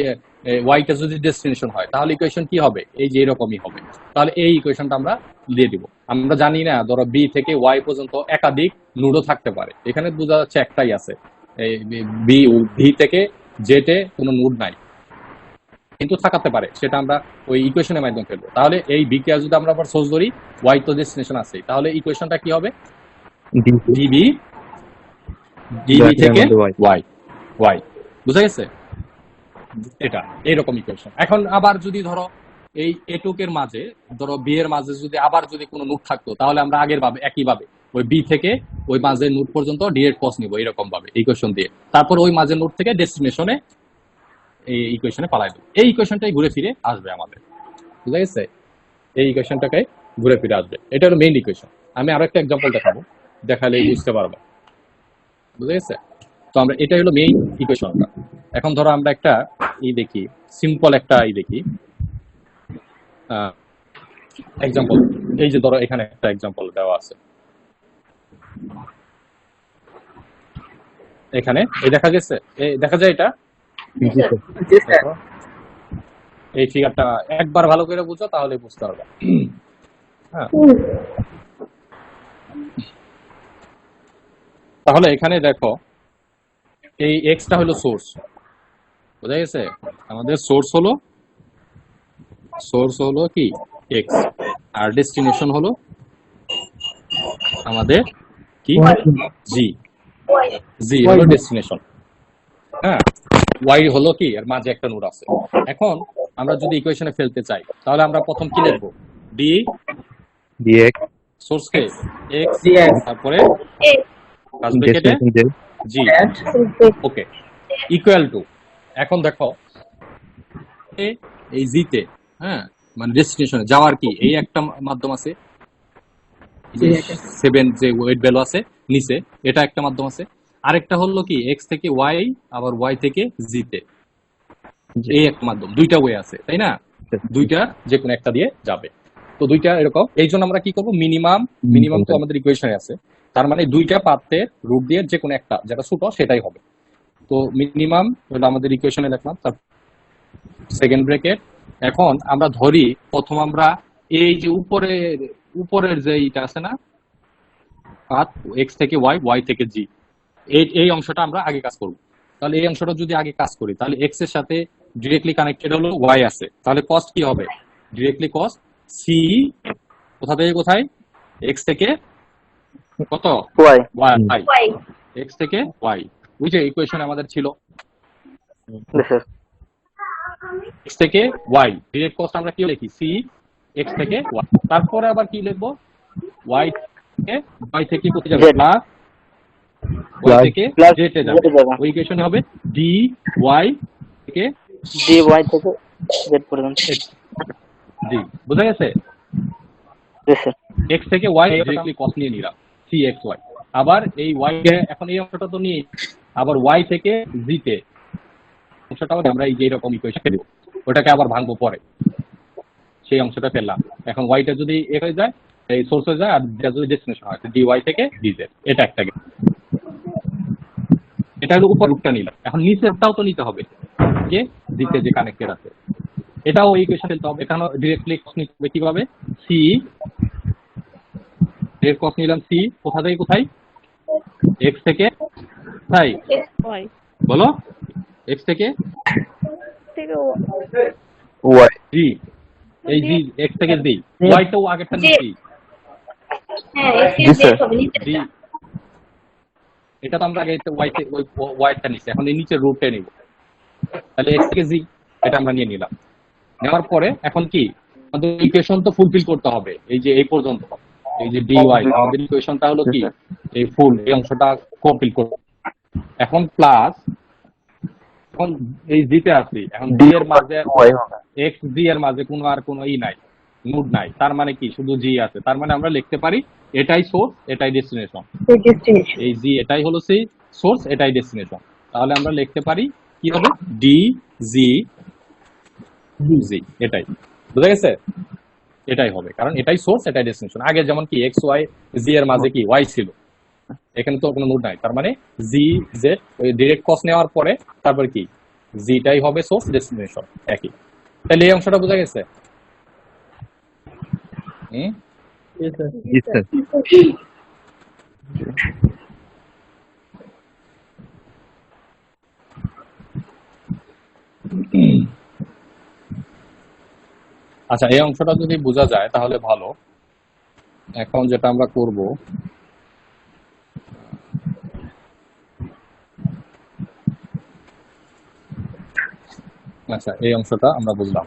ওয়াইটা যদি ডেস্টিনেশন হয়, তাহলে ইকুয়েশন কি হবে? এই যে এরকমই হবে। তাহলে এই ইকুয়েশনটা আমরা দিয়ে দিব। আমরা জানি না ধরো বি থেকে ওয়াই পর্যন্ত একাধিক নোডও থাকতে পারে, এখানে বোঝা যাচ্ছে একটাই আছে। বি ভি থেকে জেটে কোনো নোড নাই, কিন্তু থাকাতে পারে, সেটা আমরা ওই ইকুয়েশনের মাধ্যমে ফেলবো। তাহলে এই বি কে যদি আমরা আবার সোর্স ধরি, ওয়াই তো ডেস্টিনেশন আছে, তাহলে ইকুয়েশনটা কি হবে? ডিবি ডিবি থেকে ওয়াই ওয়াই। বুঝা গেছে? এটা এইরকম ইকুয়েশন। এখন আবার যদি ধরো এই এটুকের মাঝে ধরো বি এর মাঝে যদি আবার যদি কোনো নোড থাকতো, তাহলে আমরা আগের ভাবে একই ভাবে ওই বি থেকে ওই মাঝের নোড পর্যন্ত ডিরেক্ট কস্ট নিব এরকম ভাবে ইকুয়েশন দিয়ে, তারপর ওই মাঝের নোড থেকে ডেস্টিনেশনে এই ইকুয়েশনে পালাই দেবো। এই ইকুয়েশনটাই ঘুরে ফিরে আসবে আমাদের। বুঝা গেছে? এই ইকুয়েশনটাকে ঘুরে ফিরে আসবে, এটা হলো মেইন ইকুয়েশন। আমি আরো একটা এক্সাম্পল দেখাবো, দেখালেই বুঝতে পারবো। বুঝা গেছে? তো আমরা এটা হলো মেইন ইকুয়েশনটা। এখন ধরো আমরা একটা দেখি, সিম্পল একটা দেখি এক্সাম্পল। এই যে ধরো এখানে একটা এক্সাম্পল দেওয়া আছে, এখানে এই দেখা গেছে, দেখা যায় এটা। দেখো, এই ফিগারটা একবার ভালো করে বুঝো তাহলে বুঝতে পারবে। হ্যাঁ, তাহলে এখানে দেখো এই এক্সটা হলো সোর্স। বুঝা গেছে? আমাদের সোর্স হলো কি এক্স, আর ডেস্টিনেশন হলো আমাদের কি জি, জি হলো ডেস্টিনেশন। হ্যাঁ, ওয়াই হলো কি এর মাঝে একটা নোড আছে। এখন আমরা যদি ইকুয়েশনে ফেলতে চাই, তাহলে আমরা প্রথম কি লিখবো? ডি ডিএক্স সোর্স কে এক্স, তারপরে ফার্স্ট ব্র্যাকেটে destination j g, okay, equal to. এখন দেখো এই জিতে, হ্যাঁ মানে ডেস্টিনেশনে যাওয়ার কি এই একটা মাধ্যম আছে, যে 7 যে ওয়েট ভ্যালু আছে নিচে, এটা একটা মাধ্যম আছে। আরেকটা হলো কি এক্স থেকে ওয়াই, আবার ওয়াই থেকে জিতে, এই একটা মাধ্যম। দুইটা ওয়ে আছে, তাই না? দুইটা যে কোনো একটা দিয়ে যাবে। তো দুইটা এরকম, এই জন্য আমরা কি করবো? মিনিমাম তো আমাদের ইকুয়েশনে আছে, তার মানে দুইটা পাথের রুট দিয়ে যে কোনো একটা যেটা ছোট সেটাই হবে। তো মিনিমাম হলো আমাদের ইকুয়েশনে লিখলাম, তার সেকেন্ড ব্র্যাকেট। এখন আমরা ধরি প্রথম আমরা এই যে উপরের যে এটা আছে না, পাথ এক্স থেকে ওয়াই, ওয়াই থেকে জি, এই অংশটা আমরা আগে কাজ করব। তাহলে এই অংশটা যদি আগে কাজ করি, তাহলে এক্স এর সাথে ডিরেক্টলি কানেক্টেড হলো ওয়াই আছে, তাহলে কস্ট কি হবে? ডিরেক্টলি কস্ট সি কোথা থেকে কোথায়? এক্স থেকে কত? ওয়াই। ওয়াই, এক্স থেকে ওয়াই। ওই যে ইকুয়েশন আমাদের ছিল এক্স থেকে ওয়াই, ডিরেক্ট কস্ট আমরা কি লিখি? সি এক্স থেকে ওয়াই। তারপরে আবার কি লিখবো? ওয়াই থেকে কোথায় যাবে? প্লাস ওয়াই থেকে জেটে যাবে। ওই ইকুয়েশন হবে ডি ওয়াই থেকে ডি ওয়াই থেকে জেড পর্যন্ত। জি, বুঝা গেছে? এক্স থেকে ওয়াই ডিরেক্টলি কস্ট নিয়ে নিলাম সি এক্স ওয়াই। আবার এই ওয়াই এখন এই অংশটা তো নিয়ে আবার ওয়াই থেকে জিতে অংশটা আমরা এই যে এরকম ইকুয়েশন দেব, ওটাকে আবার ভাঙবো পরে, সেই অংশটা পেলাম। এখন ওয়াইটা যদি এ হয়ে যায়, এই সোর্স হয়ে যায়, আর যদি ডেস্টিনেশন হয় ডি ওয়াই থেকে ডিজেড, এটা একটা। এটা হলো উপর রূপটা নিলাম। এখন নিচেরটাও তো নিতে হবে, যে দিতে যে কানেক্টেড আছে, এটাও এই ইকুয়েশন ফেলতে হবে। এখানে ডিরেক্টলি কস্ট নিতে হবে কিভাবে? সি ডিরেক্ট কস্ট নিলাম সি কোথা থেকে কোথায়? এক্স থেকে কোথায়? ওয়াই বলো, এক্স থেকে থেকে ওয়াই। জি, এই জি এক্স থেকে জি, ওয়াই তো আগেরটা নিচ্ছি হ্যাঁ, এক্স জি স্যার। হবে জি, নিচেরটা। এটা তো আমরা আগে ওয়াইটা নিচ্ছি, এখন এই নিচের রুটটা নিব, তাহলে এক্স থেকে জি এটা আমরা নিয়ে নিলাম। নেওয়ার পরে এখন কি আমাদের ইকুয়েশন তো ফুলফিল করতে হবে, এই যে এই পর্যন্ত এই যে dy আমাদের ইকুয়েশনটা হলো কি এই ফুল এই অংশটা কমপ্লিট করব। এখন প্লাস এখন এই জি তে আসি, এখন ডি এর মাঝে এক্স জি এর মাঝে কোনো আর কোনো নাই, নোড নাই, তার মানে কি শুধু জি আছে, তার মানে আমরা লিখতে পারি এটাই সোর্স এটাই ডেস্টিনেশন, এই জি এটাই হলো সেই সোর্স এটাই ডেস্টিনেশন। তাহলে আমরা লিখতে পারি কি হবে ডি জি জি, এটাই বুঝা গেছে, এটাই হবে কারণ এটাই সোর্স এটাই ডেস্টিনেশন। আগে যেমন কি এক্স ওয়াই জি এর মাঝে কি ওয়াই ছিল, এখানে তো কোনো নোড নাই, তার মানে জি জেড ওই ডিরেক্ট কস নেওয়ার পরে তারপর কি জিটাই হবে সোর্স ডেস্টিনেশন একই। তাহলে এই অংশটা বোঝা গেছে? জি স্যার। আচ্ছা, এই অংশটা যদি বোঝা যায় তাহলে ভালো। এখন যেটা আমরা করব, আচ্ছা এই অংশটা আমরা বুঝলাম।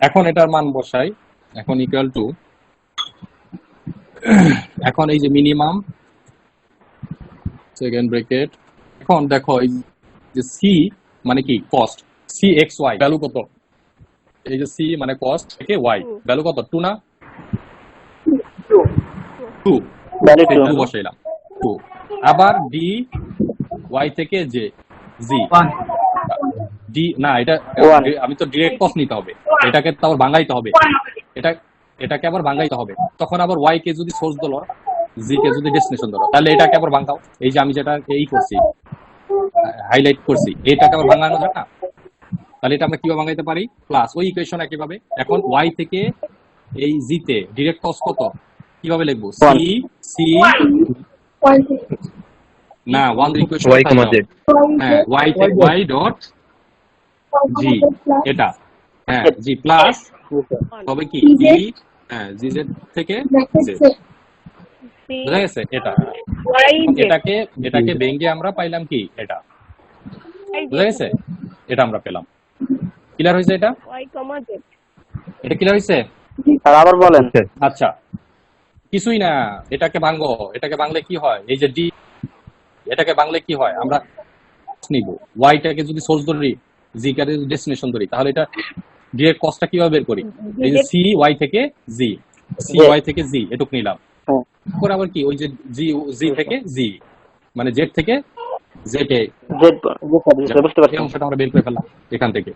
এখন এটার মান বসাই, এখন ইকুয়াল টু, এখন এই যে মিনিমাম সেকেন্ড ব্র্যাকেট, এখন দেখো এই যে সি মানে কি cost, C x y value কত, এই যে সি মানে কস্ট থেকে ওয়াই ভ্যালু কত 2 না 2 2 বসাইলাম 2। আবার ডি ওয়াই থেকে যে জি ডি না, এটা আমি তো ডিরেক্ট কস্ট নিতে হবে, এটাকে তো আবার ভাঙাইতে হবে, এটাকে আবার ভাঙাইতে হবে, তখন আবার ওয়াই কে যদি সোর্স ধরো জি কে যদি ডেস্টিনেশন ধরো তাহলে এটাকে আবার ভাঙাও, এই যে আমি যেটা এই করছি হাইলাইট করছি এটাকে আবার ভাঙানো যায় না, তাহলে এটা আমরা কিভাবে ভাঙাইতে পারি প্লাস ওই ইকুয়েশন একইভাবে। এখন ওয়াই থেকে এই জি তে ডিরেক্ট কস্ট কত কিভাবে লিখবো, সি সি না 1 ইকুয়েশন y, z। হ্যাঁ ওয়াই ডট জি এটা, হ্যাঁ জি প্লাস তবে কি জি, হ্যাঁ জি জেড থেকে জেড, বুঝা গেছে? এটা এটাকে ভেঙে আমরা পাইলাম কি এটা, বুঝা গেছে? এটা আমরা পেলাম। ক্লিয়ার হয়েছে? এটা এটা ক্লিয়ার হয়েছে? আবার বলেন। আচ্ছা কিছুই না, এটাকে ভাঙবো, এটাকে ভাঙলে কি হয়, এই যে ডি এটাকে ভাঙলে কি হয়, আমরা নিব ওয়াইটাকে যদি সোর্স ধরি জি কে যদি ডেস্টিনেশন ধরি তাহলে এটা ডিরেক্ট কস্টটা কিভাবে বের করি, এই যে সি ওয়াই থেকে জি, সি ওয়াই থেকে জি এটুক নিলাম, পরে আবার কি ওই যে জি জি থেকে জি মানে জেড থেকে জেড এ বুঝতে পারছি। অংশটা আমরা বের করে ফেললাম এখান থেকে।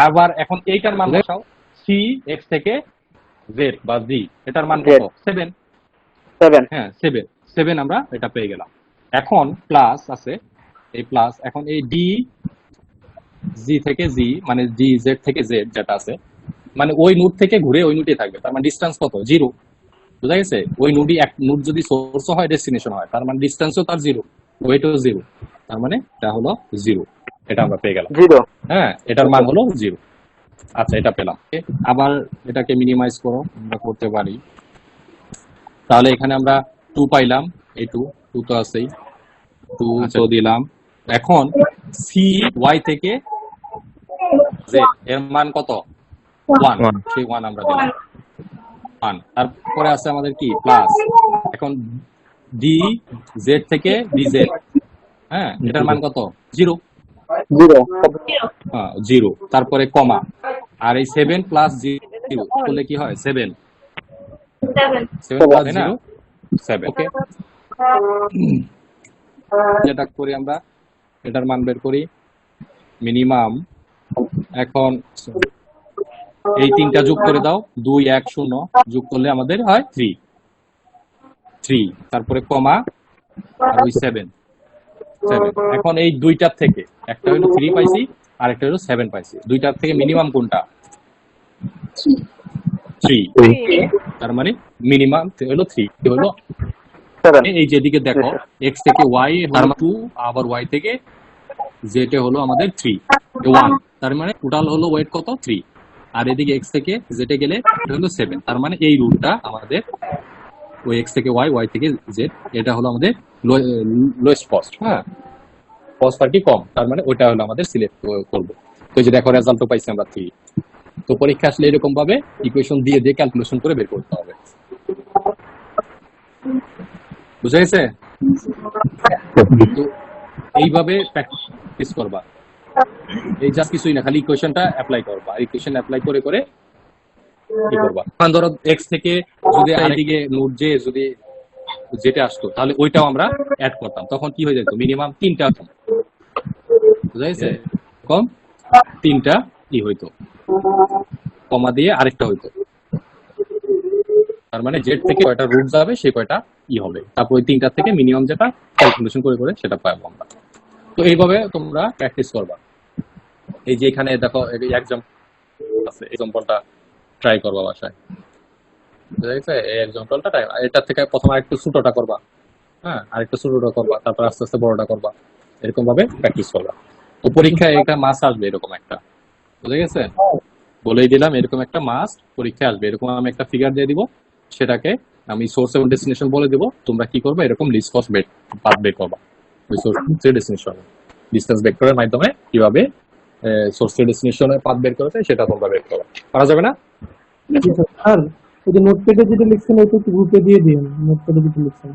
আবার এখন এইটার মান বসাও, সি এক্স থেকে জেড বা জি এটার মান কত 7, হ্যাঁ 7 আমরা এটা পেয়ে গেলাম। এখন প্লাস আছে এই প্লাস, এখন এই ডি জি থেকে জি মানে জি জেড থেকে জেড যেটা আছে মানে ওই নোড থেকে ঘুরে ওই নোডে থাকবে, তার মানে ডিসটেন্স কত 0, বুঝা গেছে? ওই নোডই এক নোড যদি সোর্স হয় ডেস্টিনেশন হয় তার মানে ডিসটেন্সও তার 0, ওয়েটও 0, তার মানে এটা হলো 0, এটা আমরা পেয়ে গেলাম 0। হ্যাঁ এটার মান হলো 0। আচ্ছা এটা পেলাম। আবার এটাকে মিনিমাইজ করো, আমরা করতে পারি, তাহলে এখানে আমরা 2 পাইলাম, এই 2 তো আছেই, 2 তো দিলাম। এখন সি ওয়াই থেকে জেড এর মান কত 1, সেই 1 আমরা দিলাম 1। তারপরে আছে আমাদের কি প্লাস, এখন ডি জেড থেকে ডি জেড, হ্যাঁ এটার মান কত 0, হ্যাঁ 0, তারপরে কমা, আর এই 7 প্লাস 0 করলে কি হয় 7 প্লাস 0 7, ওকে। যেটা করি আমরা এটার মান বের করি মিনিমাম, এখন এই 3টা যোগ করে দাও 2 1 0 যোগ করলে আমাদের হয় 3, তারপরে কমা আর ওই 7। এখন এই দুইটার থেকে একটা হলো 3 পাইছি আর একটা হলো 7 পাইছি, দুইটার থেকে মিনিমাম কোনটা 3, তার মানে মিনিমাম হলো 3 হলো এই যেদিকে দেখো x থেকে y হলো 2 আবার y থেকে z এ হলো আমাদের 3 1, তার মানে টোটাল হলো ওয়েট কত 3, আর এদিকে x থেকে z এ গেলে এটা হলো 7, তার মানে এই রুটটা আমাদের ওই এক্স থেকে ওয়াই, ওয়াই থেকে জেড, এটা হলো আমাদের লোয়েস্ট কস্ট। হ্যাঁ, কস্ট আর কি কম, তার মানে ওইটা হলো আমাদের সিলেক্ট করবো। তো এই যে দেখো রেজাল্ট তো পাইছি আমরা 3। তো পরীক্ষা আসলে এরকম ভাবে ইকুয়েশন দিয়ে দিয়ে ক্যালকুলেশন করে বের করতে হবে। বুঝা গেছে? তো এইভাবে প্র্যাকটিস করবা, এই জাস্ট কিছুই না, খালি ইকুয়েশনটা অ্যাপ্লাই করবা, ইকুয়েশন অ্যাপ্লাই করে করে কি করবা। কারণ ধরো এক্স থেকে যদি আরেকদিকে নোট যে যদি যেটা আসতো, তাহলে ওইটাও আমরা অ্যাড করতাম, তখন কি হয়ে যেত, মিনিমাম 3টা কম। বুঝা গেছে? কম 3টা কি হইতো, কমা দিয়ে আরেকটা হইতো। তার মানে জেড থেকে কয়টা রুট যাবে সে কয়টা হবে, তারপর ওই 3টা থেকে মিনিমাম যেটা ক্যালকুলেশন করে করে সেটা পাবো আমরা। তো এইভাবে তোমরা প্র্যাকটিস করবা। এই যে এখানে দেখো এক্সাম্পল আছে, এক্সাম্পলটা ট্রাই করবা বাসায়। বুঝা গেছে? এই এক্সাম্পলটা এটা থেকে প্রথমে আরেকটু ছোটটা করবা, হ্যাঁ, আরেকটু ছোটটা করবা, তারপর আস্তে আস্তে বড়টা করবা, এরকম ভাবে প্র্যাকটিস করবা। তো পরীক্ষায় একটা মাস আসবে এরকম একটা, বুঝা গেছে? বলেই দিলাম এরকম একটা মাস পরীক্ষা আসবে, এরকম আমি একটা ফিগার দিয়ে দিব, সেটাকে আমি সোর্স এবং ডেস্টিনেশন বলে দেব, তোমরা কি করবে, এরকম লিস্ট কস্ট পাথ বের করবা। ওই সোর্স ডেস্টিনেশন ডিসটেন্স ভেক্টরের মাধ্যমে কিভাবে সোর্স ডেস্টিনেশনের পাথ বের করেছে সেটা তোমরা বের করবা। পারা যাবে না? স্যার ওই যে নোটপ্যাডে যেটা লিখছেন ওইটা একটু গ্রুপে দিয়ে দিন, নোটপ্যাডে যেটা লিখছেন।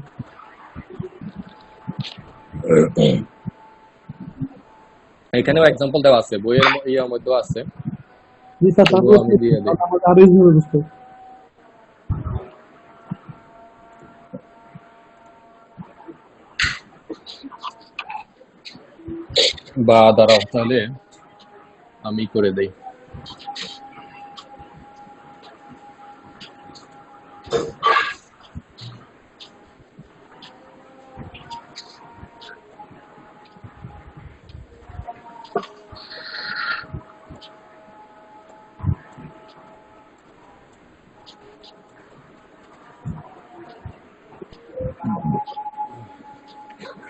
এখানেও এক্সাম্পল দেওয়া আছে, বইয়ের ইয়ের মধ্যেও আছে, জি স্যার, তবুও আমি দিয়ে দিই। আরো ইজিভাবে বুঝতে। বা দাঁড়াও তাহলে আমি করে দেই।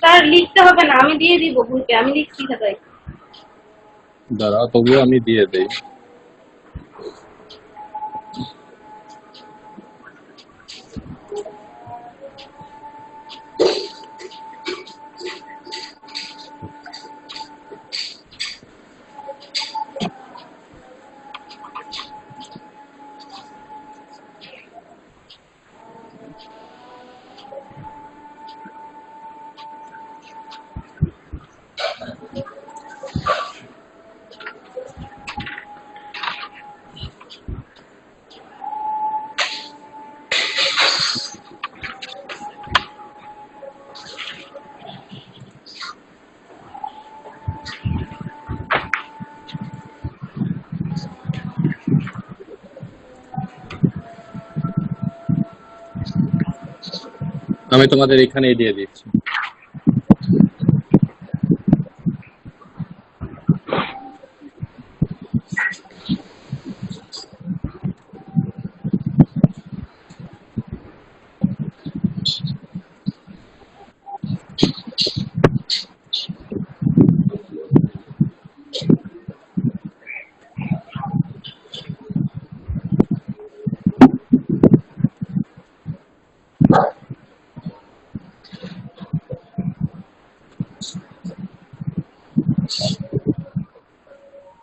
স্যার লিখতে হবে না, আমি দিয়ে দিব গ্রুপে, আমি লিখছি খাতায়। দাঁড়াও তবুও আমি দিয়ে দেই। আমি তোমাদের এখানে দিয়ে দিচ্ছি।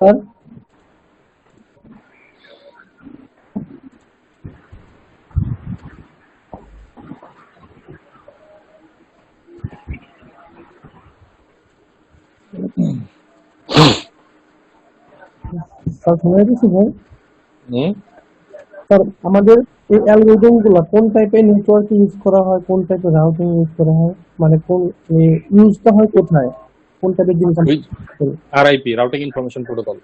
স্যার স্যার শোনা যাচ্ছে ভাই? স্যার আমাদের এই অ্যালগরিদম গুলা কোন টাইপের নেটওয়ার্ক ইউজ করা হয়, কোন টাইপের রাউটিং ইউজ করা হয়, মানে কোন ইউজটা হয় কোথায়, কোন টাইপের জিনিস আমরা করি? RIP, routing information protocol.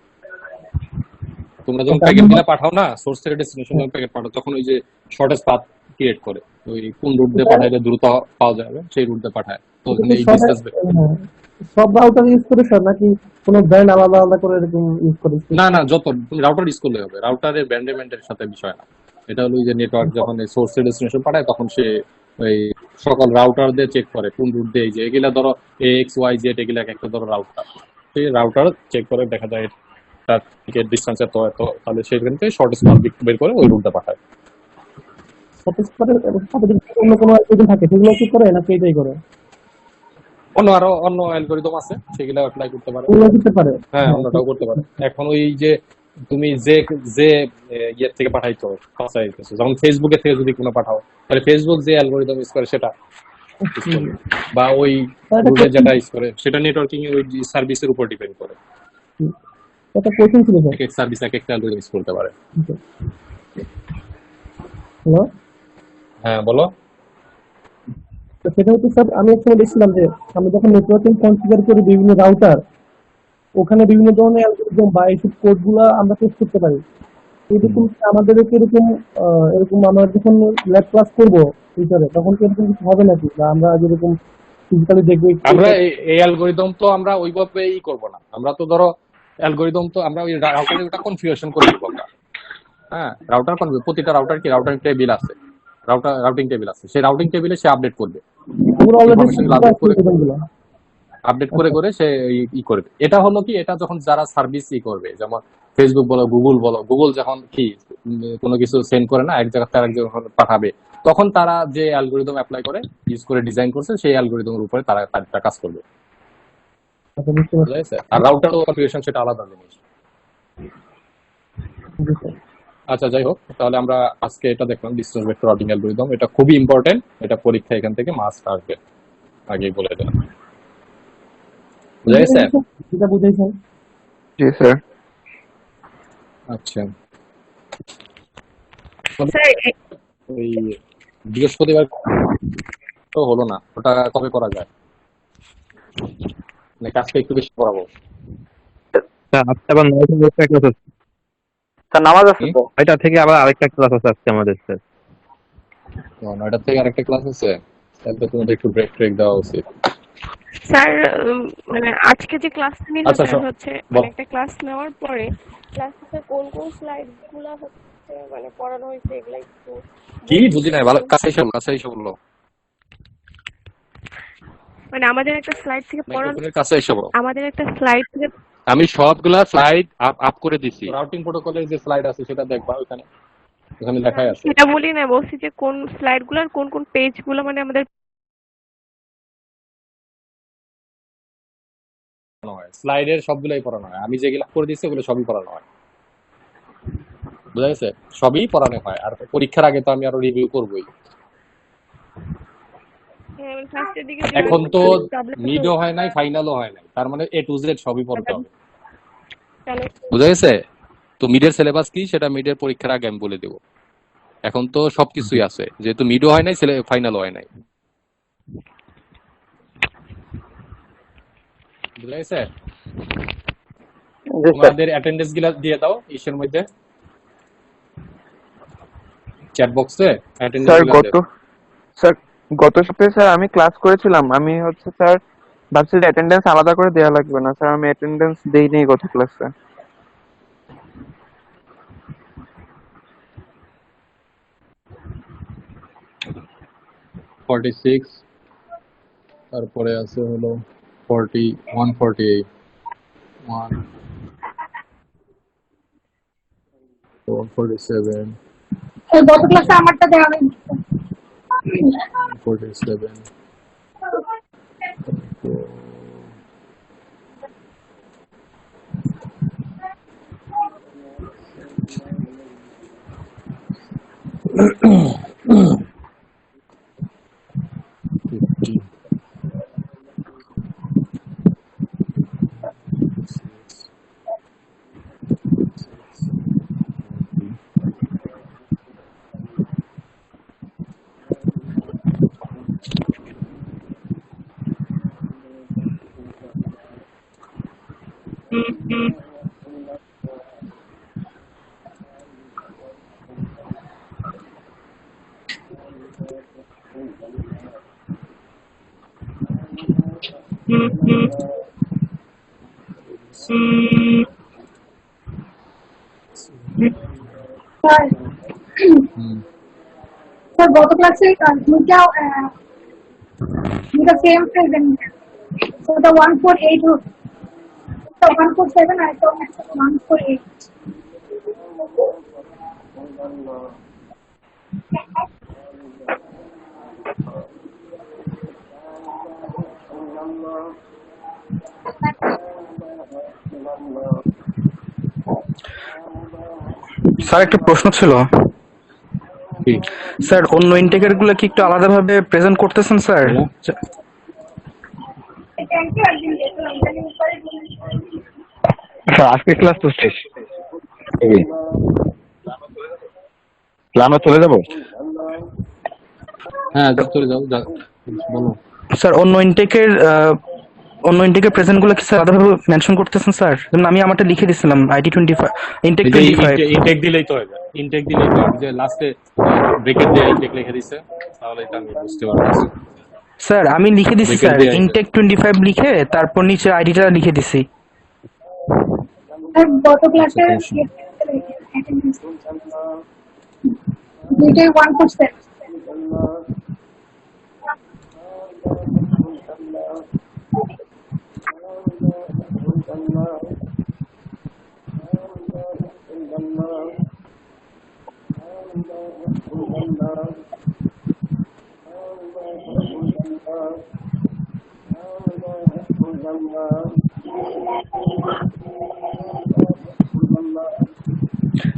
তোমরা যখন প্যাকেট গুলা পাঠাও না, সোর্স থেকে ডেস্টিনেশন যখন প্যাকেট পাঠাও, তখন ওই যে শর্টেস্ট পাথ ক্রিয়েট করে, ওই কোন রুট দিয়ে পাঠাইলে দ্রুত পাওয়া যাবে সেই রুট দিয়ে পাঠায়। তো এই ডিসটেন্স সব রাউটার ইউজ করে স্যার, নাকি কোনো ব্র্যান্ড আলাদা আলাদা করে এরকম ইউজ করে? না না, যত তুমি রাউটার ইউজ করলে হবে, রাউটারের ব্যান্ডেমেন্টের সাথে বিষয় না। এটা হলো যে নেটওয়ার্ক যখন সোর্স থেকে ডেস্টিনেশন পাঠায়, তখন সে ওই সকল রাউটার দিয়ে চেক করে কোন রুট দিয়ে, যে এগুলা ধরো এক্স ওয়াই জেড, এগুলা একটা ধরো রাউটার, সেই রাউটার চেক করে দেখা যায় তার থেকে ডিস্টেন্স এত এত, তাহলে সেখান থেকে শর্টেস্ট পাথ বের করে ওই রুটটা পাঠায়। সাথে সাথে যদি অন্য কোনো অ্যালগরিদম থাকে সেগুলো কি করে নাকি এটাই করে? অন্য অ্যালগরিদম আছে, সেগুলো অ্যাপ্লাই করতে পারে। ওগুলো দিতে পারে। হ্যাঁ, অন্যটাও করতে পারে। এখন ওই যে তুমি যে ইয়ের থেকে পাঠাইছো, যেমন ফেসবুকের থেকে যদি কোনো পাঠাও, তাহলে ফেসবুক যে অ্যালগরিদম ইউজ করে সেটা ইউজ করবে, বা ওই গুগল যেটা ইউজ করে সেটা নেটওয়ার্কিং ওই সার্ভিসের উপর ডিপেন্ড করে। একটা কোশ্চেন ছিল স্যার। এক এক সার্ভিস এক একটা অ্যালগরিদম ইউজ করতে পারে। হ্যালো, হ্যাঁ বলো। তো সেটা হচ্ছে স্যার, আমি এক সময় দেখছিলাম যে আমি যখন নেটওয়ার্কিং কনফিগার করি বিভিন্ন রাউটার, ওখানে বিভিন্ন ধরনের অ্যালগরিদম বা এইসব কোডগুলা আমরা টেস্ট করতে পারি। এরকম কি আমাদের এরকম এরকম আমরা যখন ল্যাব ক্লাস করবো ফিউচারে, তখন কি এরকম কিছু হবে নাকি, বা আমরা যেরকম ফিজিক্যালি দেখবো আমরা এই অ্যালগরিদম তো আমরা ওইভাবে করব না। আমরা তো ধরো অ্যালগরিদম তো আমরা ওই রাউটারে ওটা কনফিগারেশন করে দিব আমরা। হ্যাঁ, প্রতিটা রাউটার কি রাউটার টেবিল আছে, রাউটিং টেবিল আছে, সেই রাউটিং টেবিলে সে আপডেট করবে, আমরা ইনফরমেশন আপডেট করে অলরেডি আপডেট করে করে সে করবে। এটা হলো কি, এটা যখন যারা সার্ভিস করবে, যেমন ফেসবুক বলো, গুগল যখন কি কোনো কিছু সেন্ড করে না এক জায়গা থেকে আরেক জায়গায় পাঠাবে, তখন তারা যে অ্যালগরিদম অ্যাপ্লাই করে ইউজ করে ডিজাইন করছে, সেই অ্যালগরিদমের উপরে তারা তার কাজ করবে। বুঝতে বুঝা গেছে? আর রাউটার ও কনফিগারেশন সেটা আলাদা জিনিস। পারছি। আচ্ছা, যাই হোক, তাহলে আমরা আজকে এটা দেখলাম ডিসটেন্স ভেক্টর রাউটিং অ্যালগরিদম। এটা খুবই ইম্পর্টেন্ট, এটা পরীক্ষা এখান থেকে মাস্ট আসবে, আগেই বলে দিলাম। বুঝা গেছে? এটা বুঝাইছেন? জি স্যার। আচ্ছা, স্যার ওই বৃহস্পতিবার তো হলো না, ওটা কবে করা যায়? নাকি আজকে একটু বেশি পড়াবো? স্যার আজকে আবার 9টা থেকে একটা ক্লাস আছে। স্যার নামাজ আছে তো। এটা থেকে আবার আরেকটা ক্লাস আছে আজকে আমাদের স্যার। 9টা থেকে আরেকটা ক্লাস আছে, তাহলে তো তোমাদের একটু ব্রেক দেওয়া উচিত। স্যার মানে আজকে যে ক্লাসটা নিলাম আচ্ছা, স্যার হচ্ছে বল। একটা ক্লাস নেওয়ার পরে ক্লাসে কোন কোন স্লাইড গুলো হচ্ছে মানে পড়ানো হয়েছে এগুলো একটু কি বুঝি নাই, ভালো কাছে এসে বললো। মানে আমাদের একটা স্লাইড থেকে পড়ানো, মাইক্রোফোনের কাছে এসে বলো। আমাদের একটা স্লাইড থেকে আমি সবগুলা স্লাইড আপ করে দিছি। রাউটিং প্রোটোকলের যে স্লাইড আছে সেটা দেখবা, ওখানে লেখাই আছে। সেটা বলি না, বলছি যে কোন স্লাইড গুলোর কোন কোন পেজ গুলো মানে আমাদের স্লাইডের সবগুলাই পড়ানো হয়, আমি যেগুলো করে দিচ্ছি ওগুলো সবই পড়ানো হয়। বুঝা গেছে? সবই পড়ানো হয়, আর পরীক্ষার আগে তো আমি আরো রিভিউ করবোই। ফার্স্টের দিকে এখন তো মিডও হয় নাই, ফাইনালও হয় নাই, তার মানে A to Z সবই পড়তে হবে। বুঝা গেছে? তো মিডের সিলেবাস কি সেটা মিডের পরীক্ষার আগে আমি বলে দেব। এখন তো সবকিছুই আছে, যেহেতু মিডও হয় নাই, ফাইনালও হয় নাই। বুঝা গেছে? জি স্যার। তোমাদের অ্যাটেন্ডেন্স গুলা দিয়ে দাও ইসের মধ্যে, চ্যাট বক্সে অ্যাটেন্ডেন্স স্যার গুলা দাও। গত সপ্তাহে স্যার আমি ক্লাস করেছিলাম, আমি হচ্ছে স্যার ভাবছি যে অ্যাটেন্ডেন্স আলাদা করে দেওয়া লাগবে না স্যার, আমি অ্যাটেন্ডেন্স দেইনি গত ক্লাসে। 46, তারপরে আছে হলো 41, 48, 1, 47, গত ক্লাসে আমারটা দেওয়া হয়নি। 47, স্যার গত ক্লাসে দুইটা সেম প্রেজেন্ট, ওটা 148 হচ্ছে, 147 আর একটা 148। স্যার একটা প্রশ্ন ছিল। কি স্যার অন্য ইনটেকের গুলো কি একটু আলাদাভাবে প্রেজেন্ট করতেছেন স্যার? বলো? স্যার আজকে ক্লাস তো শেষ। আমরা চলে যাবো। হ্যাঁ চলে যাও বলো। স্যার অন্য ইনটেকের প্রেজেন্ট গুলো কি স্যার আলাদাভাবে মেনশন করতেছেন স্যার? যেমন আমি আমারটা লিখে দিছিলাম আইডি 25 ইনটেক এই যে 25। ইনটেক দিলেই তো হয়ে যায়, ইনটেক দিলেই তো যে লাস্টে ব্রেকেট দিয়ে ইনটেক লিখে দিছে, তাহলে এটা আমি বুঝতে পারছি। স্যার আমি লিখে দিছি Bracket স্যার দিয়ে ইনটেক 25 লিখে তারপর নিচে আইডিটা লিখে দিছি। গত ক্লাসে দুইটাই 1%।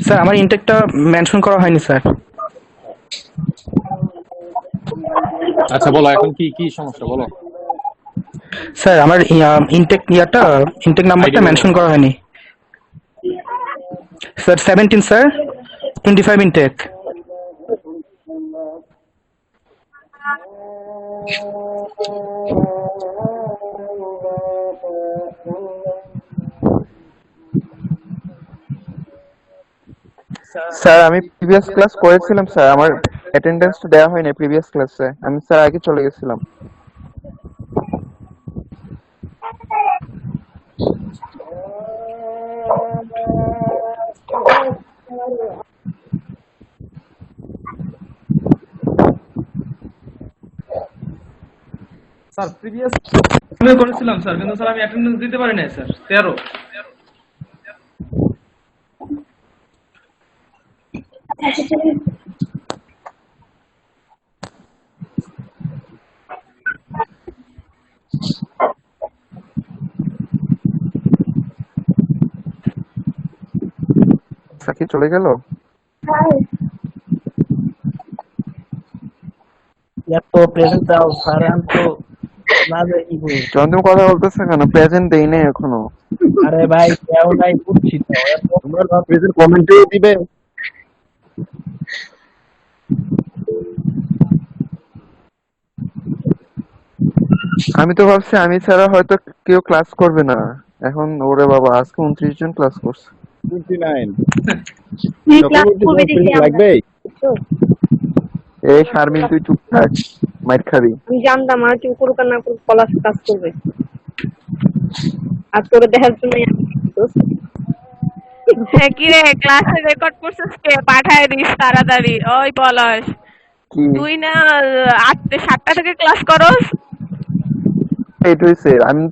স্যার আমার ইনটেকটা মেনশন করা হয়নি স্যার। আচ্ছা বলো এখন কি কি সমস্যা বলো। স্যার আমার ইনটেক নাম্বারটা ID মেনশন করা হয়নি স্যার। 17 sir 25 intake. স্যার আমি প্রিভিয়াস ক্লাস করেছিলাম স্যার, আমার অ্যাটেন্ডেন্সটা দেওয়া হয়নি প্রিভিয়াস ক্লাসে, আমি স্যার আগে চলে গেছিলাম। স্যার প্রিভিয়াস আমি করেছিলাম স্যার, কিন্তু স্যার আমি অ্যাটেন্ডেন্স দিতে পারি নাই স্যার। 13 সাকি চলে গেল। এত প্রেজেন্ট দাও স্যার, আমি তো না যাই কি করি। যখন তুমি কথা বলতেছো কেন, প্রেজেন্ট দেই নাই এখনো। আরে ভাই কেউ নাই বুঝছি তো, এত প্রেজেন্ট কমেন্টে দিবে। আমি তো ভাবছি আমি ছাড়া হয়তো কেউ ক্লাস করবে না। এখন ওরে বাবা, আজকে 29 জন ক্লাস করছে। 29 ক্লাস করবে দেখি লাগবে। এই শারমিন তুই চুপ থাক, মাইর খাবি। আমি জানতাম আর কেউ করুক আর না করুক পলাশ কাজ করবে। আর তোরে দেখার জন্য হ্যাঁ কি রে, ক্লাসে রেকর্ড করছিস কে? পাঠায় দিস তাড়াতাড়ি। ওই পলাশ, কি তুই না 7টা থেকে ক্লাস করস? এইটা হইছে আমি